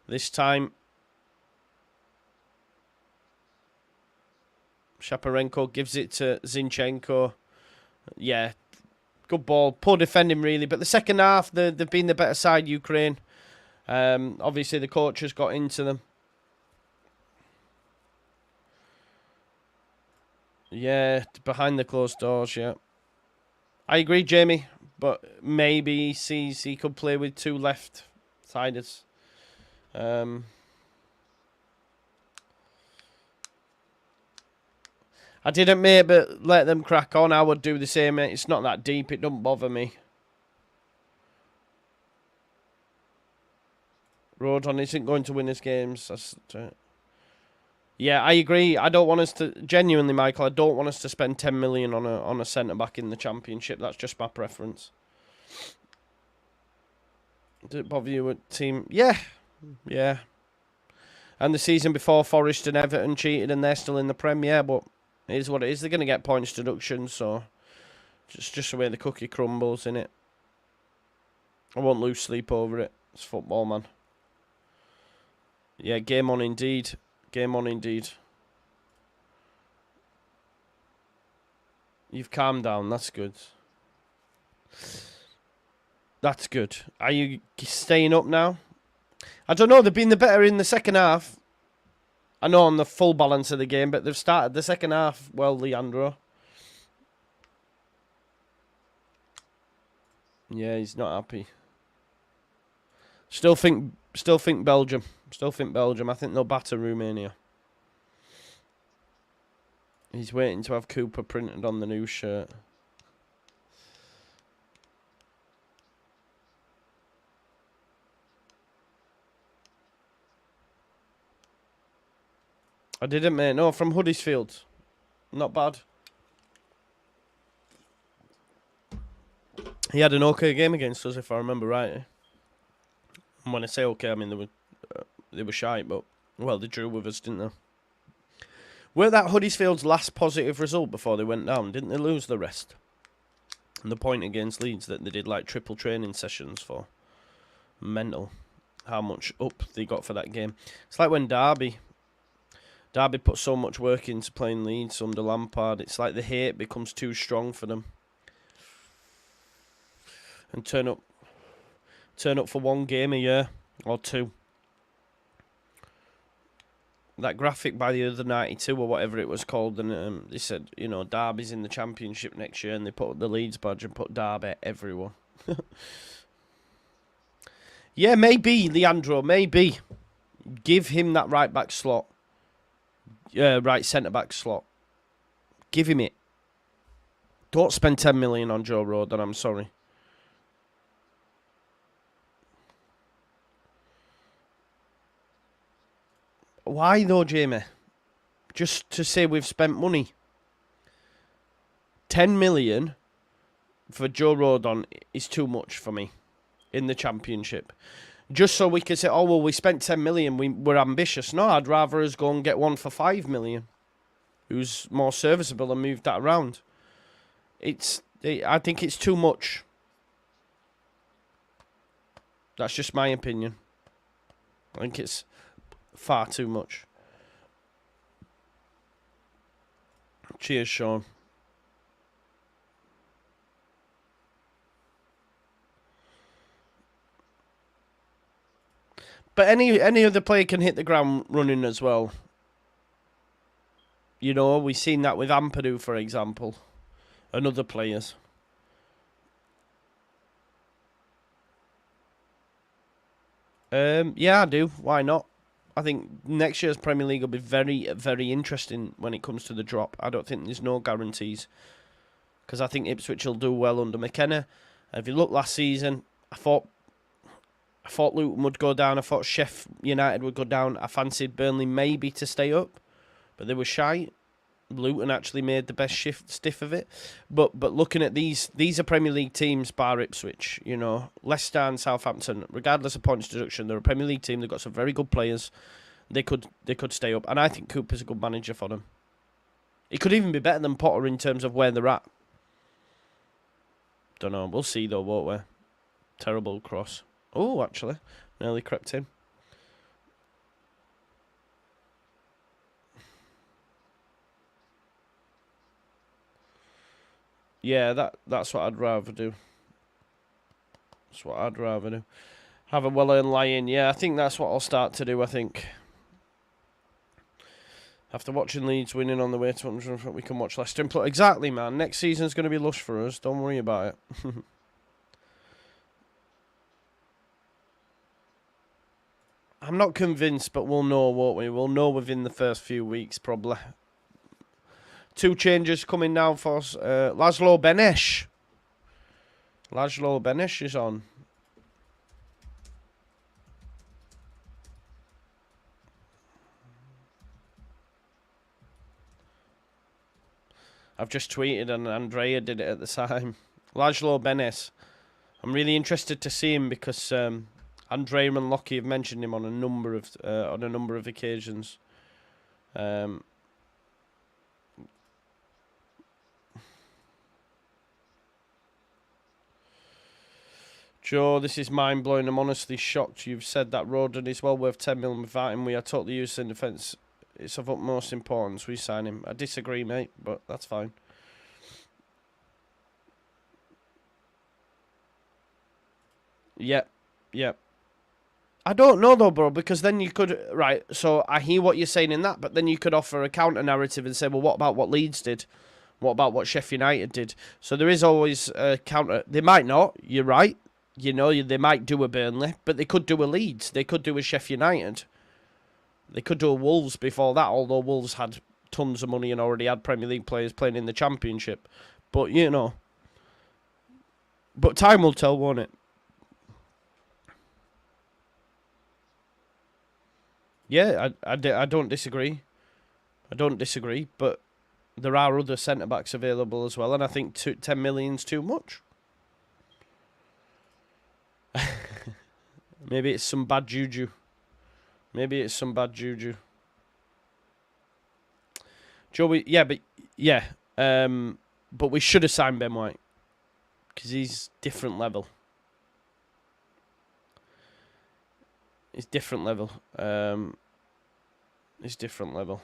this time. Shaparenko gives it to Zinchenko. Yeah, good ball. Poor defending, really. But the second half, they've been the better side, Ukraine. Obviously, the coach has got into them. Yeah, behind the closed doors, yeah. I agree, Jamie. But maybe he sees he could play with 2 left-siders. I didn't, mate, but let them crack on. I would do the same, mate. It's not that deep. It don't bother me. Rodon isn't going to win his games. Yeah, I agree. I don't want us to... Genuinely, Michael, I don't want us to spend 10 million on a centre-back in the Championship. That's just my preference. Did it bother you with team? Yeah. Yeah. And the season before, Forest and Everton cheated and they're still in the Prem. Yeah, but it is what it is. They're going to get points deduction, so... Just the way the cookie crumbles, innit? I won't lose sleep over it. It's football, man. Yeah, game on indeed. Game on indeed. You've calmed down. That's good. That's good. Are you staying up now? I don't know. They've been the better in the second half. I know on the full balance of the game, but they've started the second half well, Leandro. Yeah, he's not happy. Still think Belgium. Still think Belgium. I think they'll batter Romania. He's waiting to have Cooper printed on the new shirt. I didn't, mate. No, from Huddersfield. Not bad. He had an okay game against us, if I remember right. And when I say okay, I mean they were shite, but well, they drew with us, didn't they? Were that Huddersfield's last positive result before they went down? Didn't they lose the rest? And the point against Leeds that they did like triple training sessions for. Mental. How much up they got for that game. It's like when Derby put so much work into playing Leeds under Lampard. It's like the hate becomes too strong for them. And turn up for one game a year or two. That graphic by the other 92 or whatever it was called, and they said, you know, Derby's in the Championship next year, and they put the Leeds badge and put Derby everyone. Yeah, maybe, Leandro, maybe. Give him that right back slot. Right centre back slot. Give him it. Don't spend 10 million on Joe Rodon, I'm sorry. Why though, Jamie? Just to say we've spent money. 10 million for Joe Rodon is too much for me in the Championship. Just so we could say, oh, well, we spent 10 million, we're ambitious. No, I'd rather us go and get one for 5 million. Who's more serviceable and move that around. I think it's too much. That's just my opinion. I think it's far too much. Cheers, Sean. But any other player can hit the ground running as well. You know, we've seen that with Ampadu, for example, and other players. Yeah, I do. Why not? I think next year's Premier League will be very, very interesting when it comes to the drop. I don't think there's no guarantees. Because I think Ipswich will do well under McKenna. If you look last season, I thought Luton would go down. I thought Sheffield United would go down. I fancied Burnley maybe to stay up. But they were shy. Luton actually made the best stiff of it. But looking at these are Premier League teams bar Ipswich, you know. Leicester and Southampton, regardless of points deduction, they're a Premier League team. They've got some very good players. They could stay up. And I think Cooper's a good manager for them. He could even be better than Potter in terms of where they're at. Don't know. We'll see though, won't we? Terrible cross. Oh, actually. Nearly crept in. Yeah, that's what I'd rather do. That's what I'd rather do. Have a well-earned lie-in. Yeah, I think that's what I'll start to do, I think. After watching Leeds winning on the way to 100, we can watch Leicester. Exactly, man. Next season's going to be lush for us. Don't worry about it. I'm not convinced, but we'll know, won't we? We'll know within the first few weeks, probably. 2 changes coming now for us. Laszlo Benes. Laszlo Benes is on. I've just tweeted and Andrea did it at the time. Laszlo Benes. I'm really interested to see him because Andrea and Lockie have mentioned him on a number of occasions. Joe, this is mind-blowing. I'm honestly shocked you've said that Rodon is well worth 10 million without him. We are totally useless in defence. it's of utmost importance we sign him. I disagree, mate, but that's fine. Yep. I don't know though, bro, because then you could, right, so I hear what you're saying in that, but then you could offer a counter narrative and say, well, what about what Leeds did? What about what Sheffield United did? So there is always a counter. They might not, you're right. You know, they might do a Burnley, but they could do a Leeds. They could do a Sheffield United. They could do a Wolves before that, although Wolves had tons of money and already had Premier League players playing in the Championship. But, you know. But time will tell, won't it? Yeah, I don't disagree. I don't disagree, but there are other centre-backs available as well, and I think 10 million's too much. Maybe it's some bad juju. Maybe it's some bad juju. Joey, but we should have signed Ben White because he's different level. He's different level. He's different level.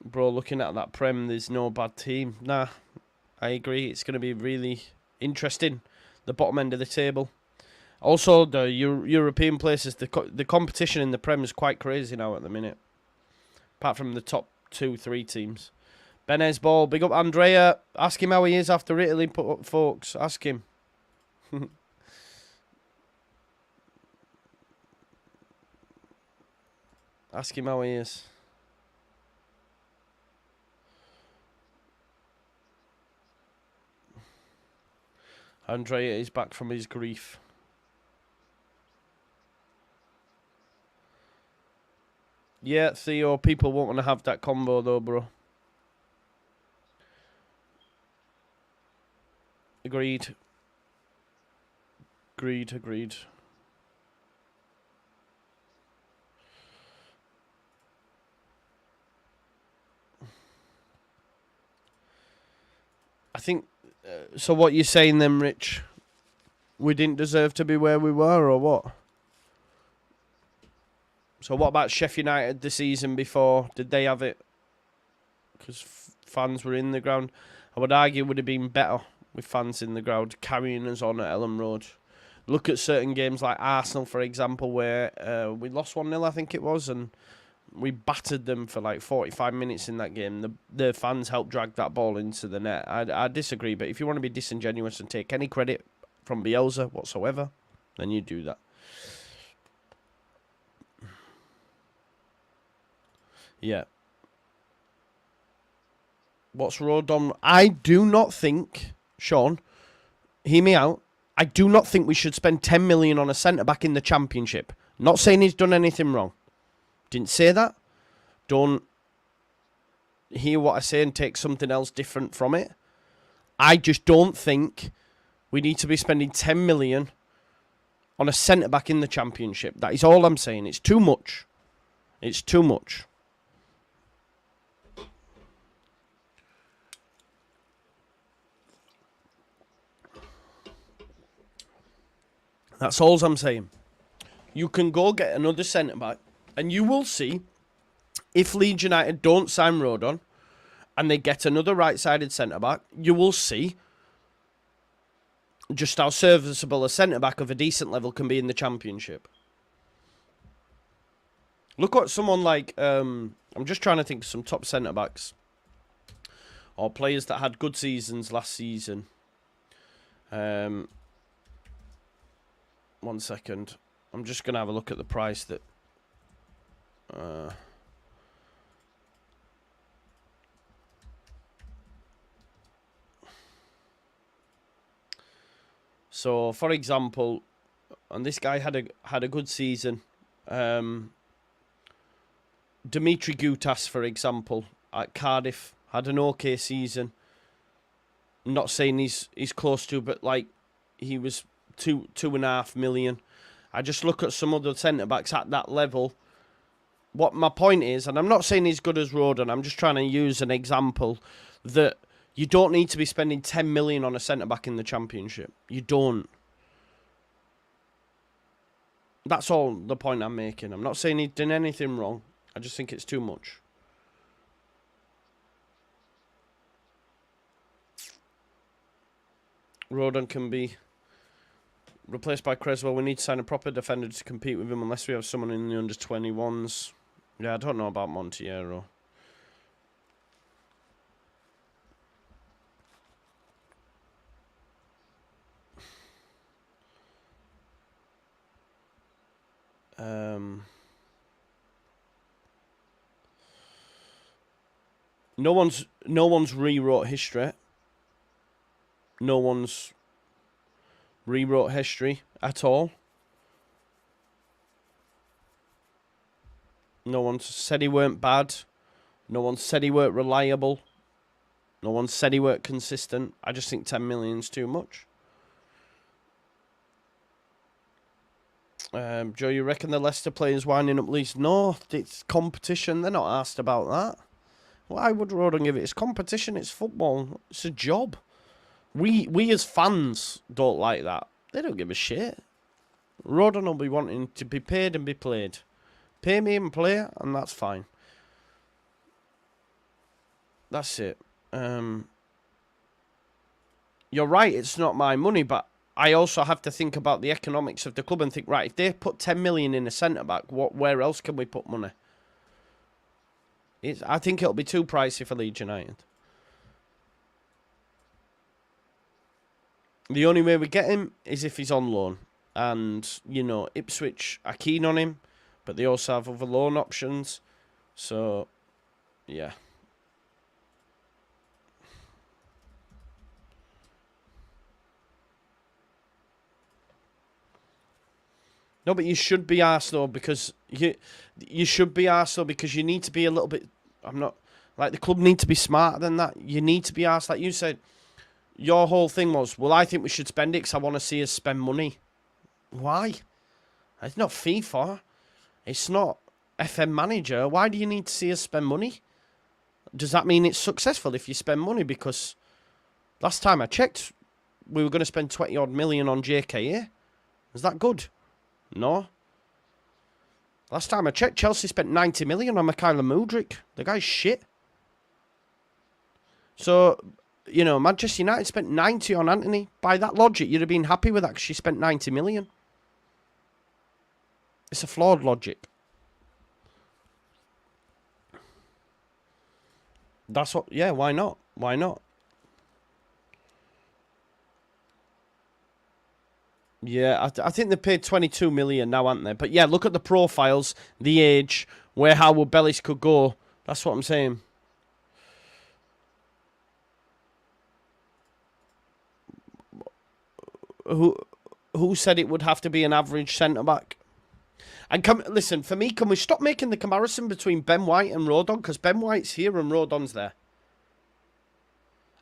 Bro, looking at that Prem, there's no bad team. Nah, I agree. It's going to be really interesting. The bottom end of the table. Also, the European places, the competition in the Prem is quite crazy now at the minute. Apart from the top 2-3 teams. Benez ball, big up Andrea. Ask him how he is after Italy, folks. Ask him. Ask him how he is. Andrea is back from his grief. Yeah, Theo, people won't want to have that combo though, bro. Agreed. Agreed. I think, so what you're saying then, Rich, we didn't deserve to be where we were, or what? So what about Sheffield United the season before? Did they have it? Because fans were in the ground. I would argue it would have been better with fans in the ground carrying us on at Ellen Road. Look at certain games like Arsenal, for example, where we lost 1-0, I think it was, and we battered them for like 45 minutes in that game. The fans helped drag that ball into the net. I disagree, but if you want to be disingenuous and take any credit from Bielsa whatsoever, then you do that. Yeah. What's Rodon? I do not think, Sean, hear me out, I do not think we should spend 10 million on a centre-back in the Championship. Not saying he's done anything wrong. Didn't say that. Don't hear what I say and take something else different from it. I just don't think we need to be spending 10 million on a centre-back in the Championship. That is all I'm saying. It's too much. It's too much. That's all I'm saying. You can go get another centre-back, and you will see, if Leeds United don't sign Rodon, and they get another right-sided centre-back, you will see just how serviceable a centre-back of a decent level can be in the Championship. Look what someone like, I'm just trying to think of some top centre-backs, or players that had good seasons last season. 1 second. I'm just going to have a look at the price that... So, for example, and this guy had a good season. Dimitri Gutas, for example, at Cardiff, had an okay season. I'm not saying he's close to, but like he was 2.5 million. I just look at some other centre-backs at that level. What my point is, and I'm not saying he's good as Rodon, I'm just trying to use an example that you don't need to be spending 10 million on a centre-back in the Championship. You don't. That's all the point I'm making. I'm not saying he's done anything wrong. I just think it's too much. Rodon can be replaced by Creswell. We need to sign a proper defender to compete with him unless we have someone in the under-21s. Yeah, I don't know about Montiero. No one's rewrote history. No one's rewrote history at all. No one said he weren't bad. No one said he weren't reliable. No one said he weren't consistent. I just think 10 million's too much. Joe, you reckon the Leicester players winding up Leeds? No, it's competition. They're not asked about that. Why would Rodon give it? It's competition. It's football. It's a job. We as fans don't like that. They don't give a shit. Rodon will be wanting to be paid and be played. Pay me and play, and that's fine. That's it. You're right, it's not my money, but I also have to think about the economics of the club and think, right, if they put 10 million in a centre-back, where else can we put money? I think it'll be too pricey for Leeds United. The only way we get him is if he's on loan. And, you know, Ipswich are keen on him, but they also have other loan options. So, yeah. No, but you should be arsed though, because you should be arsed though, because you need to be a little bit. I'm not like the club need to be smarter than that. You need to be arsed. Like you said, your whole thing was, well, I think we should spend it because I want to see us spend money. Why? It's not FIFA. It's not FM Manager. Why do you need to see us spend money? Does that mean it's successful if you spend money? Because last time I checked, we were going to spend 20 odd million on JKA. Is that good? No. Last time I checked, Chelsea spent 90 million on Mikhailo Mudryk. The guy's shit. So, you know, Manchester United spent 90 on Anthony. By that logic, you'd have been happy with that because she spent 90 million. It's a flawed logic. That's what, yeah, why not? Why not? Yeah, I think they paid 22 million now, aren't they? But yeah, look at the profiles, the age, how Bellis could go. That's what I'm saying. Who said it would have to be an average centre-back? And listen, for me, can we stop making the comparison between Ben White and Rodon? Because Ben White's here and Rodon's there.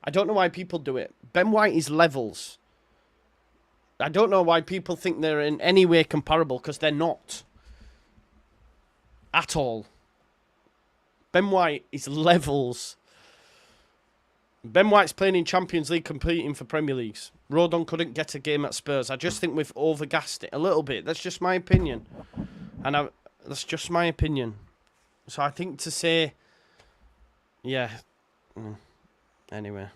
I don't know why people do it. Ben White is levels. I don't know why people think they're in any way comparable, because they're not. At all. Ben White is levels. Ben White's playing in Champions League, competing for Premier Leagues. Rodon couldn't get a game at Spurs. I just think we've overgassed it a little bit. That's just my opinion. And that's just my opinion. So I think to say... Yeah. Anyway.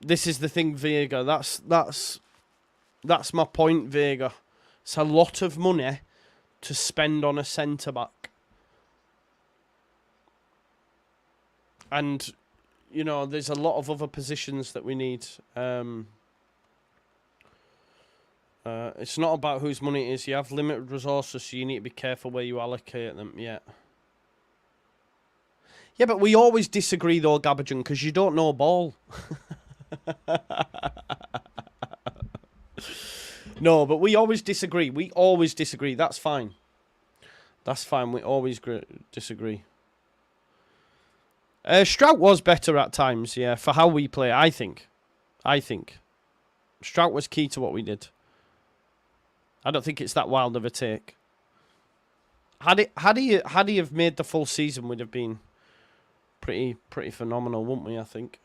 This is the thing, Vega. That's my point, Vega. It's a lot of money to spend on a centre-back. And, you know, there's a lot of other positions that we need. It's not about whose money it is. You have limited resources, so you need to be careful where you allocate them. Yeah. Yeah, but we always disagree, though, Gabajan, because you don't know ball. No, but we always disagree. We always disagree. That's fine. That's fine. We always disagree. Strout was better at times, yeah, for how we play, I think. Strout was key to what we did. I don't think it's that wild of a take. Had he have made the full season, would have been pretty phenomenal, wouldn't we, I think?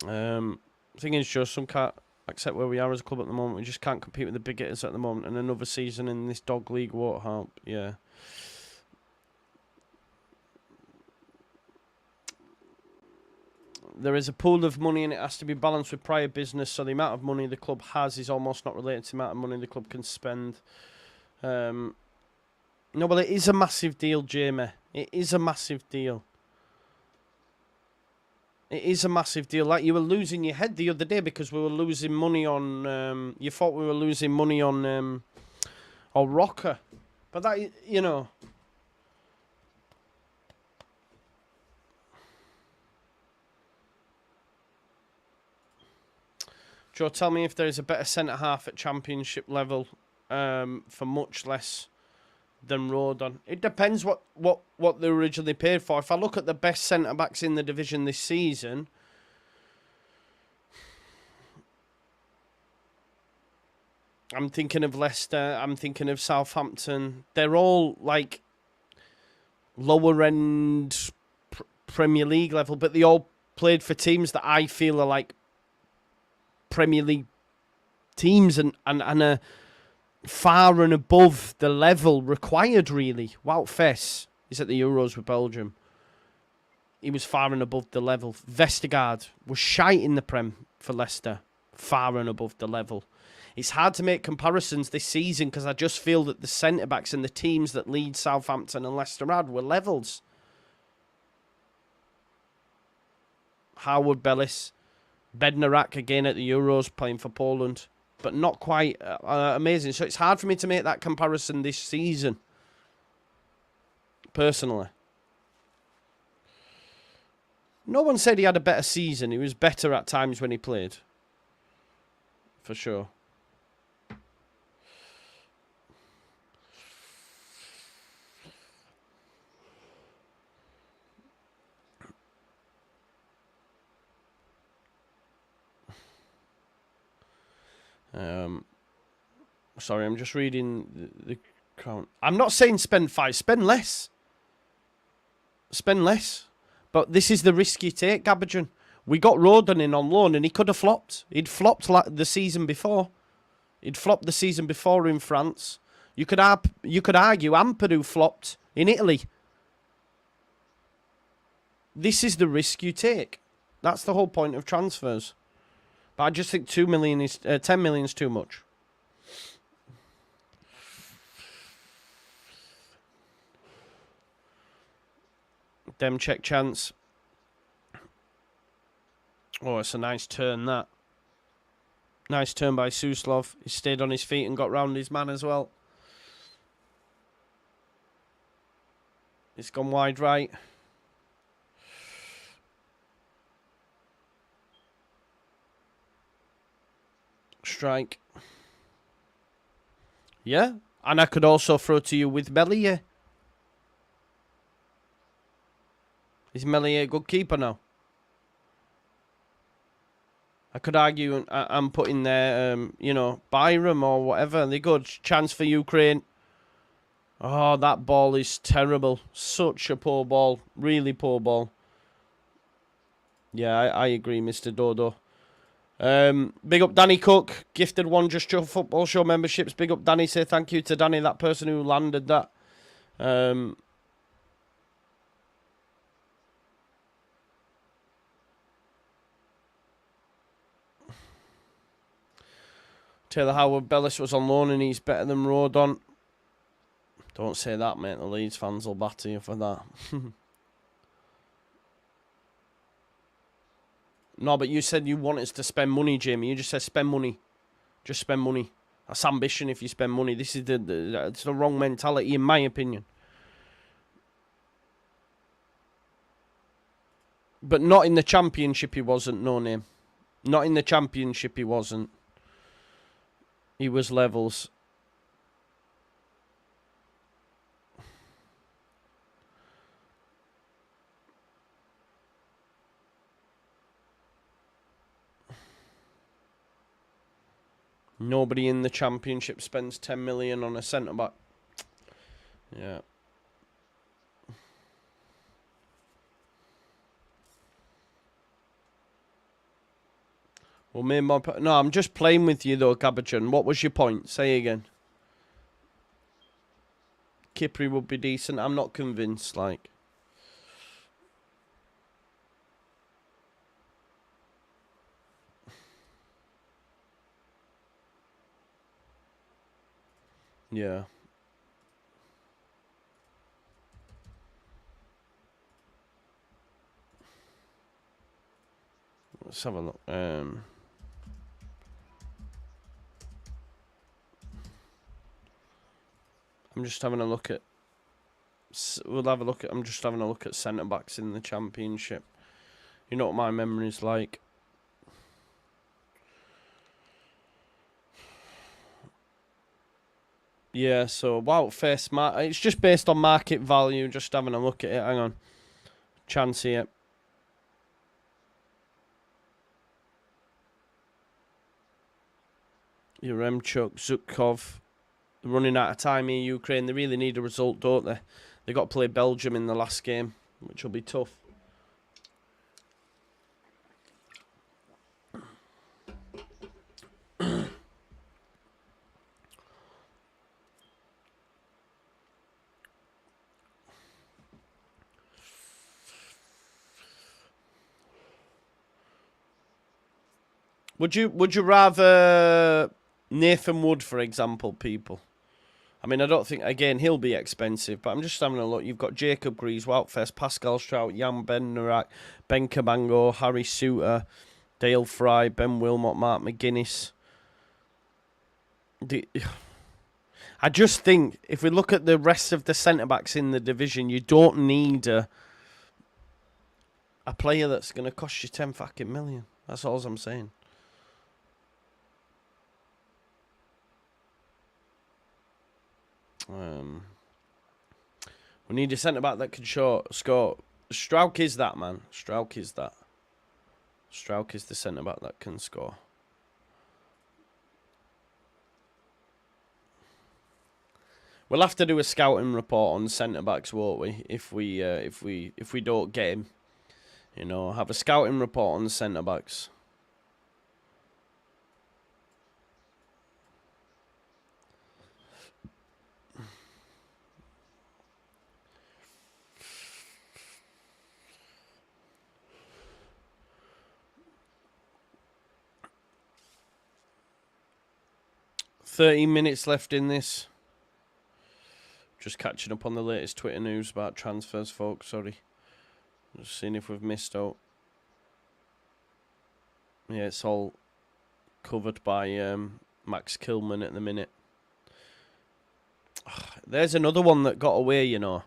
Thing is, just some can't accept where we are as a club at the moment. We just can't compete with the big hitters at the moment, and another season in this dog league won't help. Yeah. There is a pool of money and it has to be balanced with prior business, so the amount of money the club has is almost not related to the amount of money the club can spend. No, well, it is a massive deal, Jamie. It is a massive deal. It is a massive deal. Like, you were losing your head the other day because we were losing money on... you thought we were losing money on Rocker. But that, you know... Joe, tell me if there is a better centre-half at championship level for much less than Rodon. It depends what they originally paid for. If I look at the best centre-backs in the division this season, I'm thinking of Leicester, I'm thinking of Southampton. They're all, like, lower-end Premier League level, but they all played for teams that I feel are, like, Premier League teams and are far and above the level required, really. Wout Fess is at the Euros with Belgium. He was far and above the level. Vestergaard was shite in the Prem for Leicester. Far and above the level. It's hard to make comparisons this season because I just feel that the centre-backs and the teams that Leeds, Southampton and Leicester had were levels. Howard Bellis. Bednarak again at the Euros playing for Poland, but not quite amazing. So it's hard for me to make that comparison this season, personally. No one said he had a better season. He was better at times when he played, for sure. Sorry, I'm just reading the count. I'm not saying spend 5, spend less. Spend less. But this is the risk you take, Gabajan. We got Rodon in on loan and he could have flopped. He'd flopped like the season before. He'd flopped the season before in France. You could argue Ampadu flopped in Italy. This is the risk you take. That's the whole point of transfers. But I just think 10 million is too much. Dem check chance. Oh, it's a nice turn, that. Nice turn by Suslov. He stayed on his feet and got round his man as well. It's gone wide right. Strike. Yeah. And I could also throw to you with Meslier. Is Meslier a good keeper now? I could argue I'm putting there, you know, Byram or whatever. They're good. Chance for Ukraine. Oh, that ball is terrible. Such a poor ball. Really poor ball. Yeah, I agree, Mr. Dodo. Big up Danny Cook. Gifted one Just Joe Football Show memberships. Big up Danny. Say thank you to Danny, that person who landed that. Taylor Howard Bellis was on loan and he's better than Rodon. Don't say that, mate. The Leeds fans will batter you for that. No, but you said you want us to spend money, Jamie. You just said spend money. Just spend money. That's ambition if you spend money. This is it's the wrong mentality, in my opinion. But not in the Championship he wasn't, no name. Not in the Championship he wasn't. He was levels. Nobody in the Championship spends 10 million on a centre-back. Yeah. Well, no, I'm just playing with you though, Gabajan. What was your point? Say again. Kipri would be decent. I'm not convinced, like. Yeah. Let's have a look. I'm just having a look at. We'll have a look at. I'm just having a look at centre backs in the Championship. You know what my memory's like. Yeah, so wow, face it's just based on market value. Just having a look at it. Hang on, chance here. Yaremchuk, Zukov, running out of time here. Ukraine, they really need a result, don't they? They got to play Belgium in the last game, which will be tough. Would you rather Nathan Wood, for example, people? I mean, I don't think, again, he'll be expensive, but I'm just having a look. You've got Jacob Greaves, Woutfest, Pascal Strout, Jan Ben-Narak, Ben Cabango, Harry Suter, Dale Fry, Ben Wilmot, Mark McGuinness. I just think, if we look at the rest of the centre-backs in the division, you don't need a player that's going to cost you 10 fucking million. That's all I'm saying. We need a centre-back that can score. Struijk is that, man. Struijk is that. Struijk is the centre-back that can score. We'll have to do a scouting report on centre-backs, won't we? If we don't get him. You know, have a scouting report on the centre-backs. $13 minutes left in this. Just catching up on the latest Twitter news about transfers, folks. Sorry. Just seeing if we've missed out. Yeah, it's all covered by Max Kilman at the minute. There's another one that got away, you know.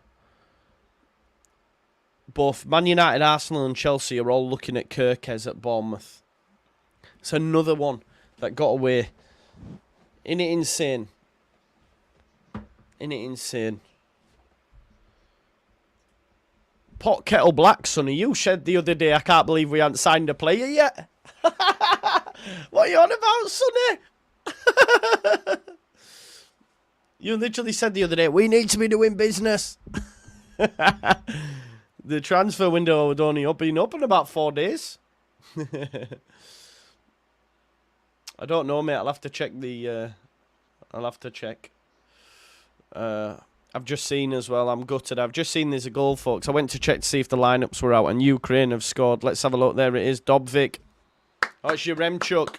Both Man United, Arsenal and Chelsea are all looking at Kirkes at Bournemouth. It's another one that got away. Isn't it insane? Isn't it insane? Pot kettle black, Sonny. You said the other day, I can't believe we haven't signed a player yet. What are you on about, Sonny? You literally said the other day, we need to be doing business. The transfer window had only been up in about 4 days. I don't know, mate. I'll have to check the... I'll have to check. I've just seen as well. I'm gutted. I've just seen there's a goal, folks. I went to check to see if the lineups were out, and Ukraine have scored. Let's have a look. There it is. Dobvik. Oh, it's Yaremchuk.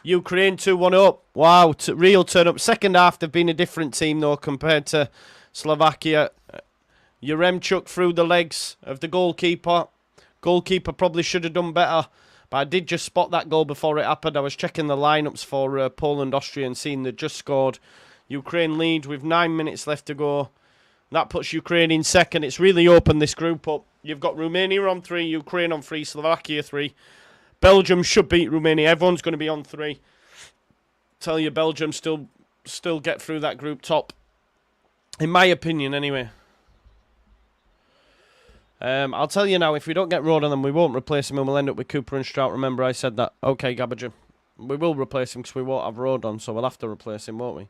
Ukraine 2-1 up. Wow, real turn up. Second half, they've been a different team, though, compared to Slovakia. Yaremchuk through the legs of the goalkeeper. Goalkeeper probably should have done better. But I did just spot that goal before it happened. I was checking the lineups for Poland, Austria, and seeing they just scored. Ukraine lead with 9 minutes left to go. That puts Ukraine in second. It's really opened this group up. You've got Romania on 3, Ukraine on 3, Slovakia 3. Belgium should beat Romania. Everyone's going to be on 3. Tell you, Belgium still get through that group top. In my opinion, anyway. I'll tell you now, if we don't get Rodan, then we won't replace him and we'll end up with Cooper and Strout. Remember, I said that. Okay, Gabajan. We will replace him because we won't have Rodan, so we'll have to replace him, won't we?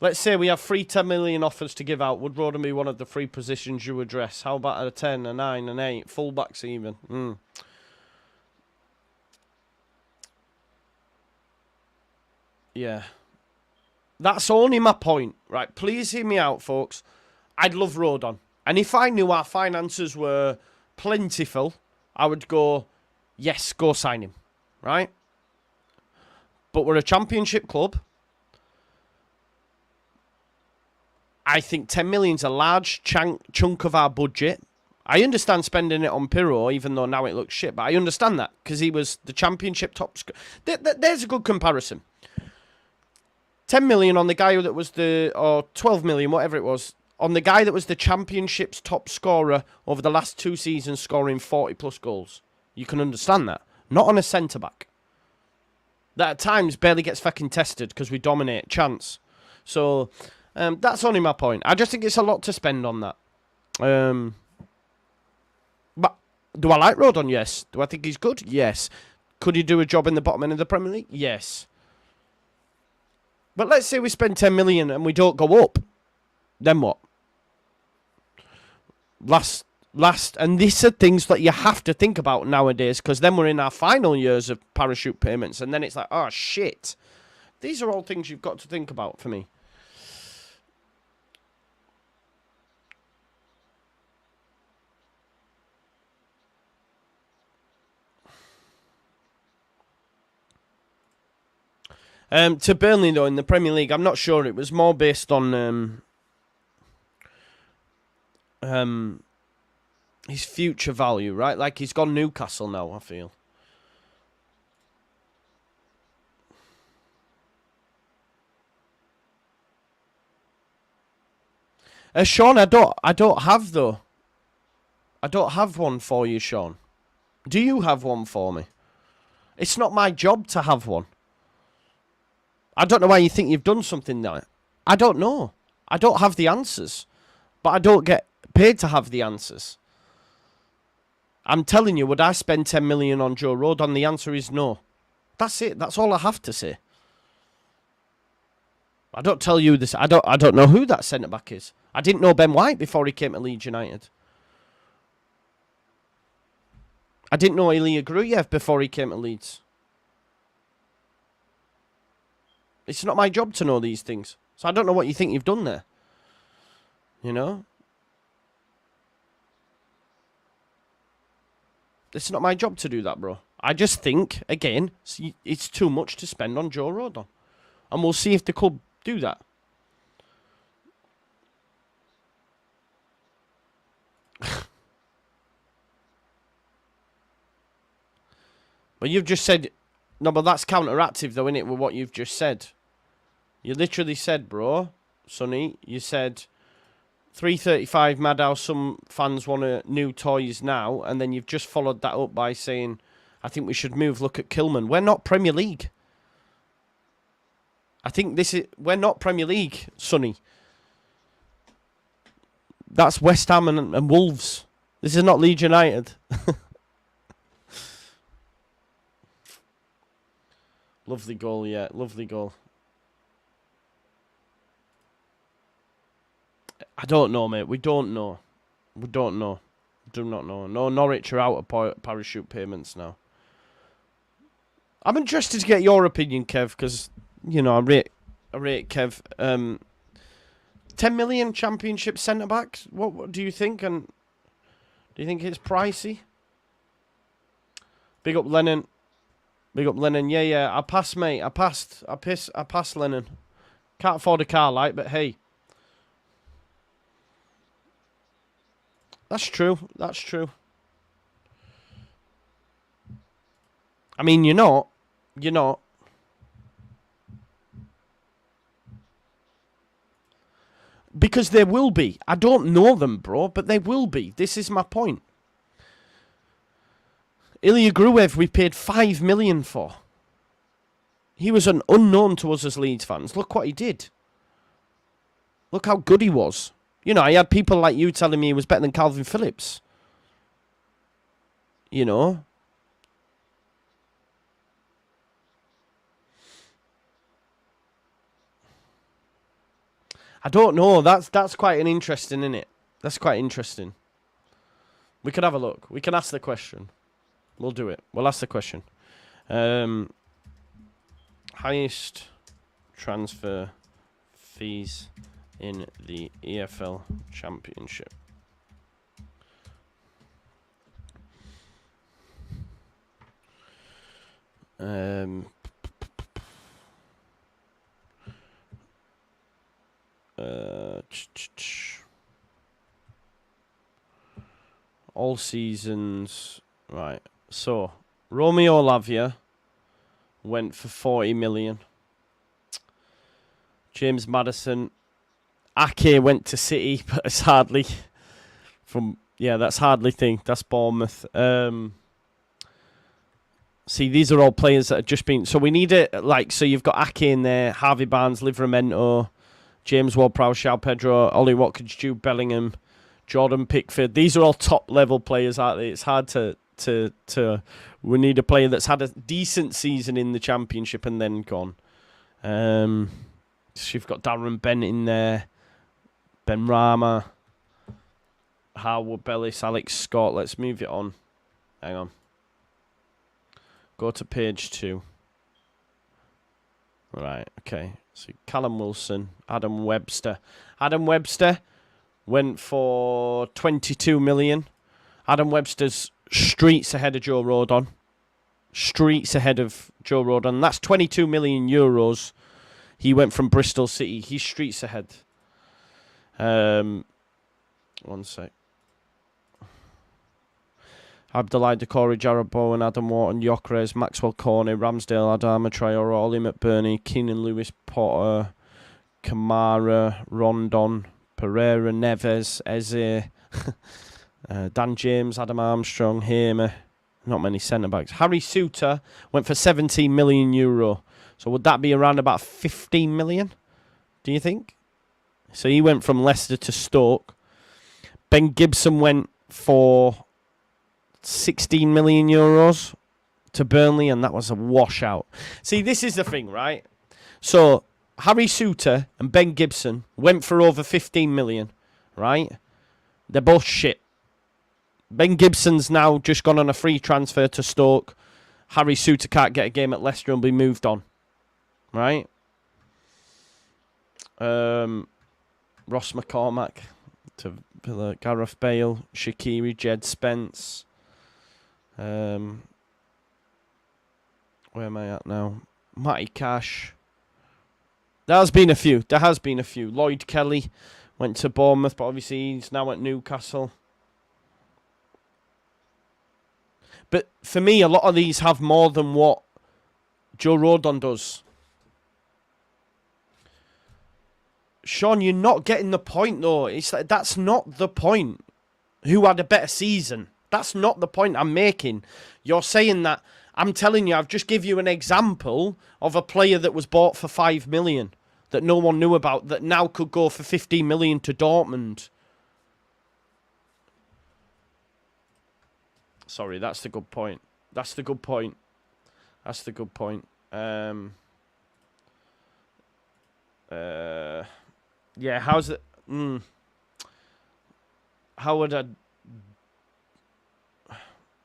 Let's say we have 3 10 million offers to give out. Would Rodan be one of the 3 positions you address? How about a 10, a 9, an 8? Fullbacks even. Yeah. That's only my point, right? Please hear me out, folks. I'd love Rodon. And if I knew our finances were plentiful, I would go, yes, go sign him, right? But we're a championship club. I think 10 million's a large chunk of our budget. I understand spending it on Pirro, even though now it looks shit, but I understand that because he was the championship top scorer. There's a good comparison. 10 million on the guy that was or 12 million, whatever it was, on the guy that was the championship's top scorer over the last 2 seasons, scoring 40 plus goals. You can understand that. Not on a centre-back. That at times barely gets fucking tested because we dominate chance. So, that's only my point. I just think it's a lot to spend on that. But do I like Rodon? Yes. Do I think he's good? Yes. Could he do a job in the bottom end of the Premier League? Yes. But let's say we spend 10 million and we don't go up. Then what? And these are things that you have to think about nowadays because then we're in our final years of parachute payments and then it's like, oh, shit. These are all things you've got to think about for me. To Burnley, though, in the Premier League, I'm not sure. It was more based on his future value, right? Like, he's gone Newcastle now, I feel. Sean, I don't have, though. I don't have one for you, Sean. Do you have one for me? It's not my job to have one. I don't know why you think you've done something there. I don't know. I don't have the answers. But I don't get paid to have the answers. I'm telling you, would I spend 10 million on Joe Rodon? The answer is no. That's it. That's all I have to say. I don't tell you this. I don't know who that centre-back is. I didn't know Ben White before he came to Leeds United. I didn't know Ilya Gruyev before he came to Leeds. It's not my job to know these things. So I don't know what you think you've done there. You know? It's not my job to do that, bro. I just think, again, it's too much to spend on Joe Rodon. And we'll see if the club do that. But you've just said... No, but that's counteractive, though, innit, with what you've just said. You literally said, bro, Sonny, you said 335 mad how some fans want new toys now, and then you've just followed that up by saying, I think we should move, look at Kilman. We're not Premier League. We're not Premier League, Sonny. That's West Ham and Wolves. This is not Leeds United. Lovely goal, yeah. Lovely goal. I don't know, mate. We don't know. We don't know. Do not know. No, Norwich are out of parachute payments now. I'm interested to get your opinion, Kev, because, you know, I rate Kev. 10 million championship centre-backs? What do you think? And do you think it's pricey? Big up Lennon. Big up Lennon. Yeah. I passed, mate. I passed Lennon. Can't afford a car, like, but hey. That's true. That's true. I mean, you're not. You're not. Because there will be. I don't know them, bro, but they will be. This is my point. Ilya Gruyev, we paid 5 million for. He was an unknown to us as Leeds fans. Look what he did. Look how good he was. You know, I had people like you telling me he was better than Calvin Phillips. You know. I don't know. That's quite an interesting, isn't it? That's quite interesting. We could have a look. We can ask the question. We'll do it. We'll ask the question. Highest transfer fees in the EFL Championship. All seasons, right? So Romeo Lavia went for 40 million. James Maddison, Ake went to City, but it's hardly from. Yeah, that's hardly thing. That's Bournemouth. See, these are all players that have just been. So we need it like. So you've got Ake in there, Harvey Barnes, Livramento, James Ward-Prowse, João Pedro, Ollie Watkins, Jude Bellingham, Jordan Pickford. These are all top level players, aren't they? It's hard to. We need a player that's had a decent season in the Championship and then gone. So you've got Darren Bent in there, Ben Rama, Harwood Bellis, Alex Scott. Let's move it on. Hang on. Go to page 2. Right, okay. So Callum Wilson, Adam Webster. Adam Webster went for 22 million. Adam Webster's streets ahead of Joe Rodon. Streets ahead of Joe Rodon. That's 22 million euros. He went from Bristol City. He's streets ahead. 1 sec. Abdoulaye Doucouré, Jarrod Bowen, Adam Wharton, Gyökeres, Maxwell Cornet, Ramsdale, Adama Traore, Ollie McBurney, Keenan Lewis, Potter, Kamara, Rondon, Pereira, Neves, Eze, Dan James, Adam Armstrong, Hamer. Not many centre-backs. Harry Souttar went for 17 million euro. So would that be around about 15 million? Do you think? So he went from Leicester to Stoke. Ben Gibson went for 16 million euros to Burnley, and that was a washout. See, this is the thing, right? So Harry Souttar and Ben Gibson went for over 15 million, right? They're both shit. Ben Gibson's now just gone on a free transfer to Stoke. Harry Souttar can't get a game at Leicester and be moved on, right? Ross McCormack to Villa, Gareth Bale, Shaqiri, Jed Spence. Where am I at now? Matty Cash. There has been a few. Lloyd Kelly went to Bournemouth, but obviously he's now at Newcastle. But for me, a lot of these have more than what Joe Rodon does. Sean, you're not getting the point, though. It's like, that's not the point. Who had a better season? That's not the point I'm making. You're saying that. I'm telling you, I've just give you an example of a player that was bought for 5 million that no one knew about, that now could go for 15 million to Dortmund. Sorry, that's the good point. Yeah, how's it? How would I?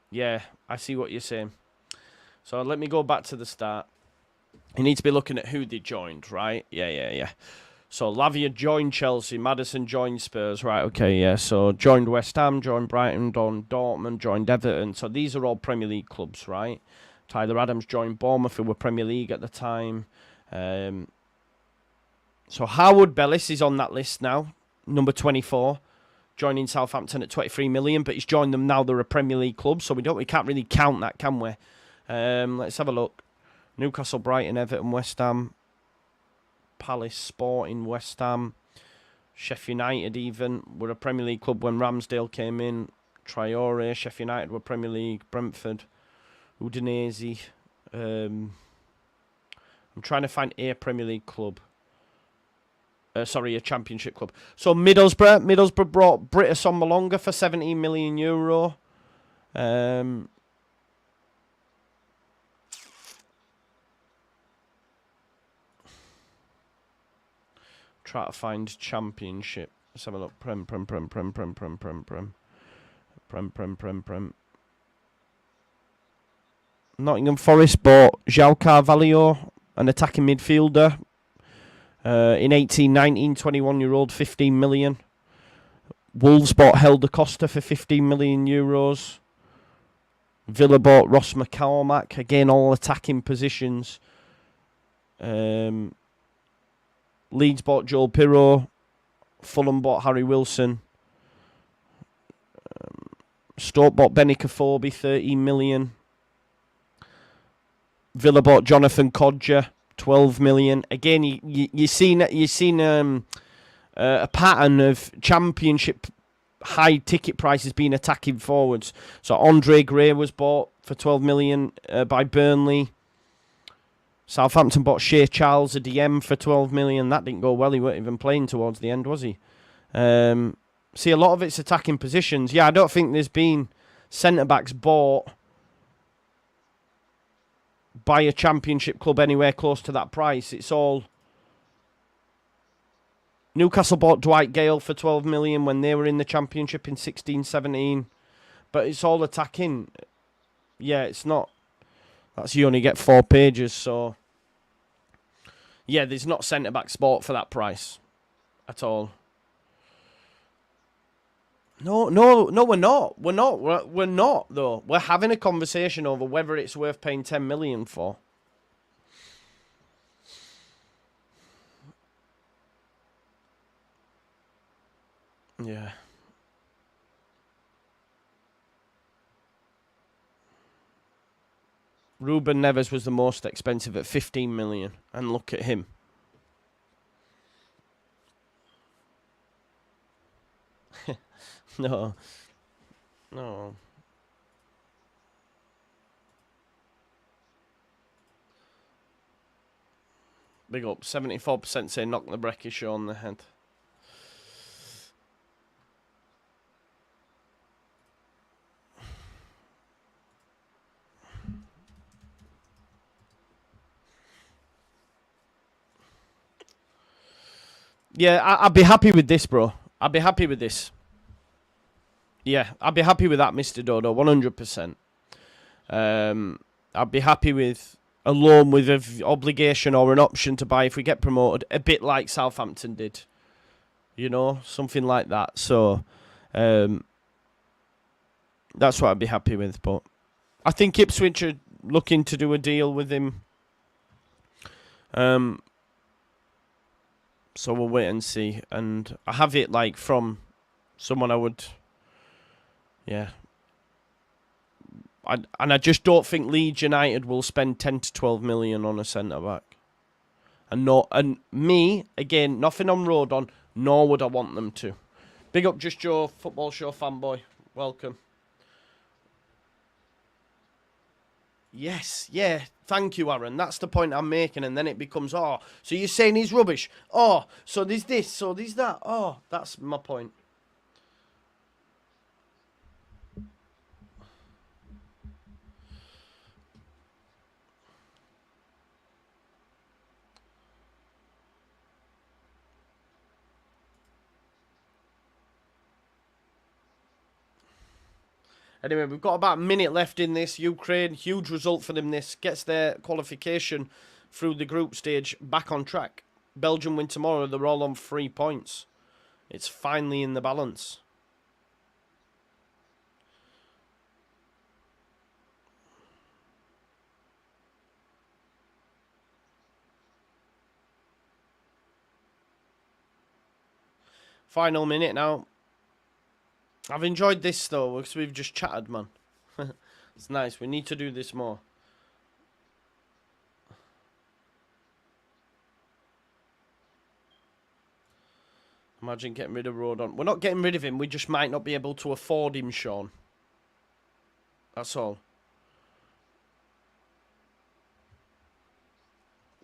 Yeah, I see what you're saying. So let me go back to the start. You need to be looking at who they joined, right? Yeah. So Lavia joined Chelsea, Maddison joined Spurs, right? Okay, yeah. So joined West Ham, joined Brighton, joined Dortmund, joined Everton. So these are all Premier League clubs, right? Tyler Adams joined Bournemouth, who were Premier League at the time. So Harwood Bellis is on that list now, number 24, joining Southampton at 23 million, but he's joined them now. They're a Premier League club, so we can't really count that, can we? Let's have a look. Newcastle, Brighton, Everton, West Ham, Palace, Sporting, West Ham, Sheffield United even were a Premier League club when Ramsdale came in. Traore, Sheffield United were Premier League. Brentford, Udinese. I'm trying to find a Premier League club. A Championship club. So Middlesbrough brought Britta Malonga for 17 million euro. Try to find Championship. Let's have a look. Prem. Nottingham Forest bought João Carvalho, an attacking midfielder. In 18, 19, 21-year-old, 15 million. Wolves bought Helder Costa for 15 million euros. Villa bought Ross McCormack, again all attacking positions. Leeds bought Joel Pirro. Fulham bought Harry Wilson. Stoke bought Benny Kafobi, 13 million. Villa bought Jonathan Kodja, 12 million. Again, you've seen a pattern of Championship high ticket prices being attacking forwards. So Andre Gray was bought for 12 million by Burnley. Southampton bought Shea Charles, a DM, for 12 million. That didn't go well. He weren't even playing towards the end, was he? See, a lot of it's attacking positions. Yeah, I don't think there's been centre-backs bought by a Championship club anywhere close to that price. It's all... Newcastle bought Dwight Gale for 12 million when they were in the Championship in 16-17. But it's all attacking. Yeah, it's not... That's you only get 4 pages, so... Yeah, there's not centre-back sport for that price at all. No, we're not. We're not, though. We're having a conversation over whether it's worth paying 10 million for. Yeah. Ruben Neves was the most expensive at 15 million. And look at him. No. Big up. 74% say knock the Breckish on the head. Yeah, I'd be happy with this, bro. I'd be happy with this. Yeah, I'd be happy with that, Mr. Dodo, 100%. I'd be happy with a loan with an obligation or an option to buy if we get promoted, a bit like Southampton did. You know, something like that. So, that's what I'd be happy with. But I think Ipswich are looking to do a deal with him. So we'll wait and see. And I have it like from someone I would... Yeah. And I just don't think Leeds United will spend 10 to 12 million on a centre-back. And me, again, nothing on Rodon, nor would I want them to. Big up Just Joe, football show fanboy. Welcome. Yes, yeah, thank you, Aaron. That's the point I'm making, and then it becomes, oh, so you're saying he's rubbish. Oh, so there's this, so there's that. Oh, that's my point. Anyway, we've got about a minute left in this. Ukraine, huge result for them. This gets their qualification through the group stage back on track. Belgium win tomorrow. They're all on 3 points. It's finally in the balance. Final minute now. I've enjoyed this, though, because we've just chatted, man. It's nice. We need to do this more. Imagine getting rid of Rodon. We're not getting rid of him. We just might not be able to afford him, Sean. That's all.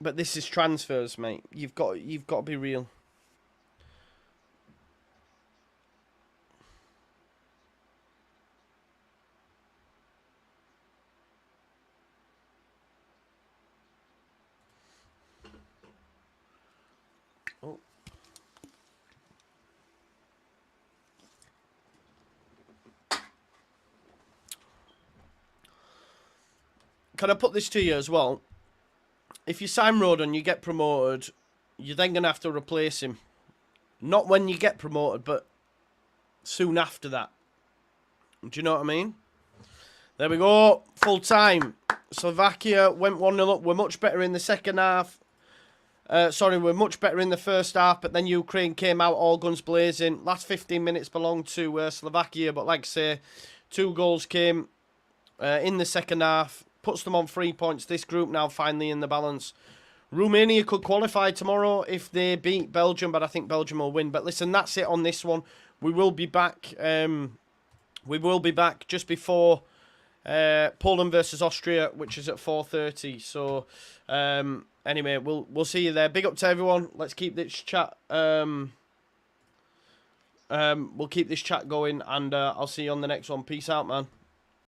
But this is transfers, mate. You've got to be real. Can I put this to you as well? If you sign Rodon, you get promoted, you're then going to have to replace him. Not when you get promoted, but soon after that. Do you know what I mean? There we go. Full time. Slovakia went 1-0 up. We're much better in the second half. We're much better in the first half, but then Ukraine came out all guns blazing. Last 15 minutes belonged to Slovakia, but like I say, 2 goals came in the second half. Puts them on 3 points. This group now finally in the balance. Romania could qualify tomorrow if they beat Belgium, but I think Belgium will win. But listen, that's it on this one. We will be back. We will be back just before Poland versus Austria, which is at 4:30. So anyway, we'll see you there. Big up to everyone. Let's keep this chat. We'll keep this chat going, and I'll see you on the next one. Peace out, man.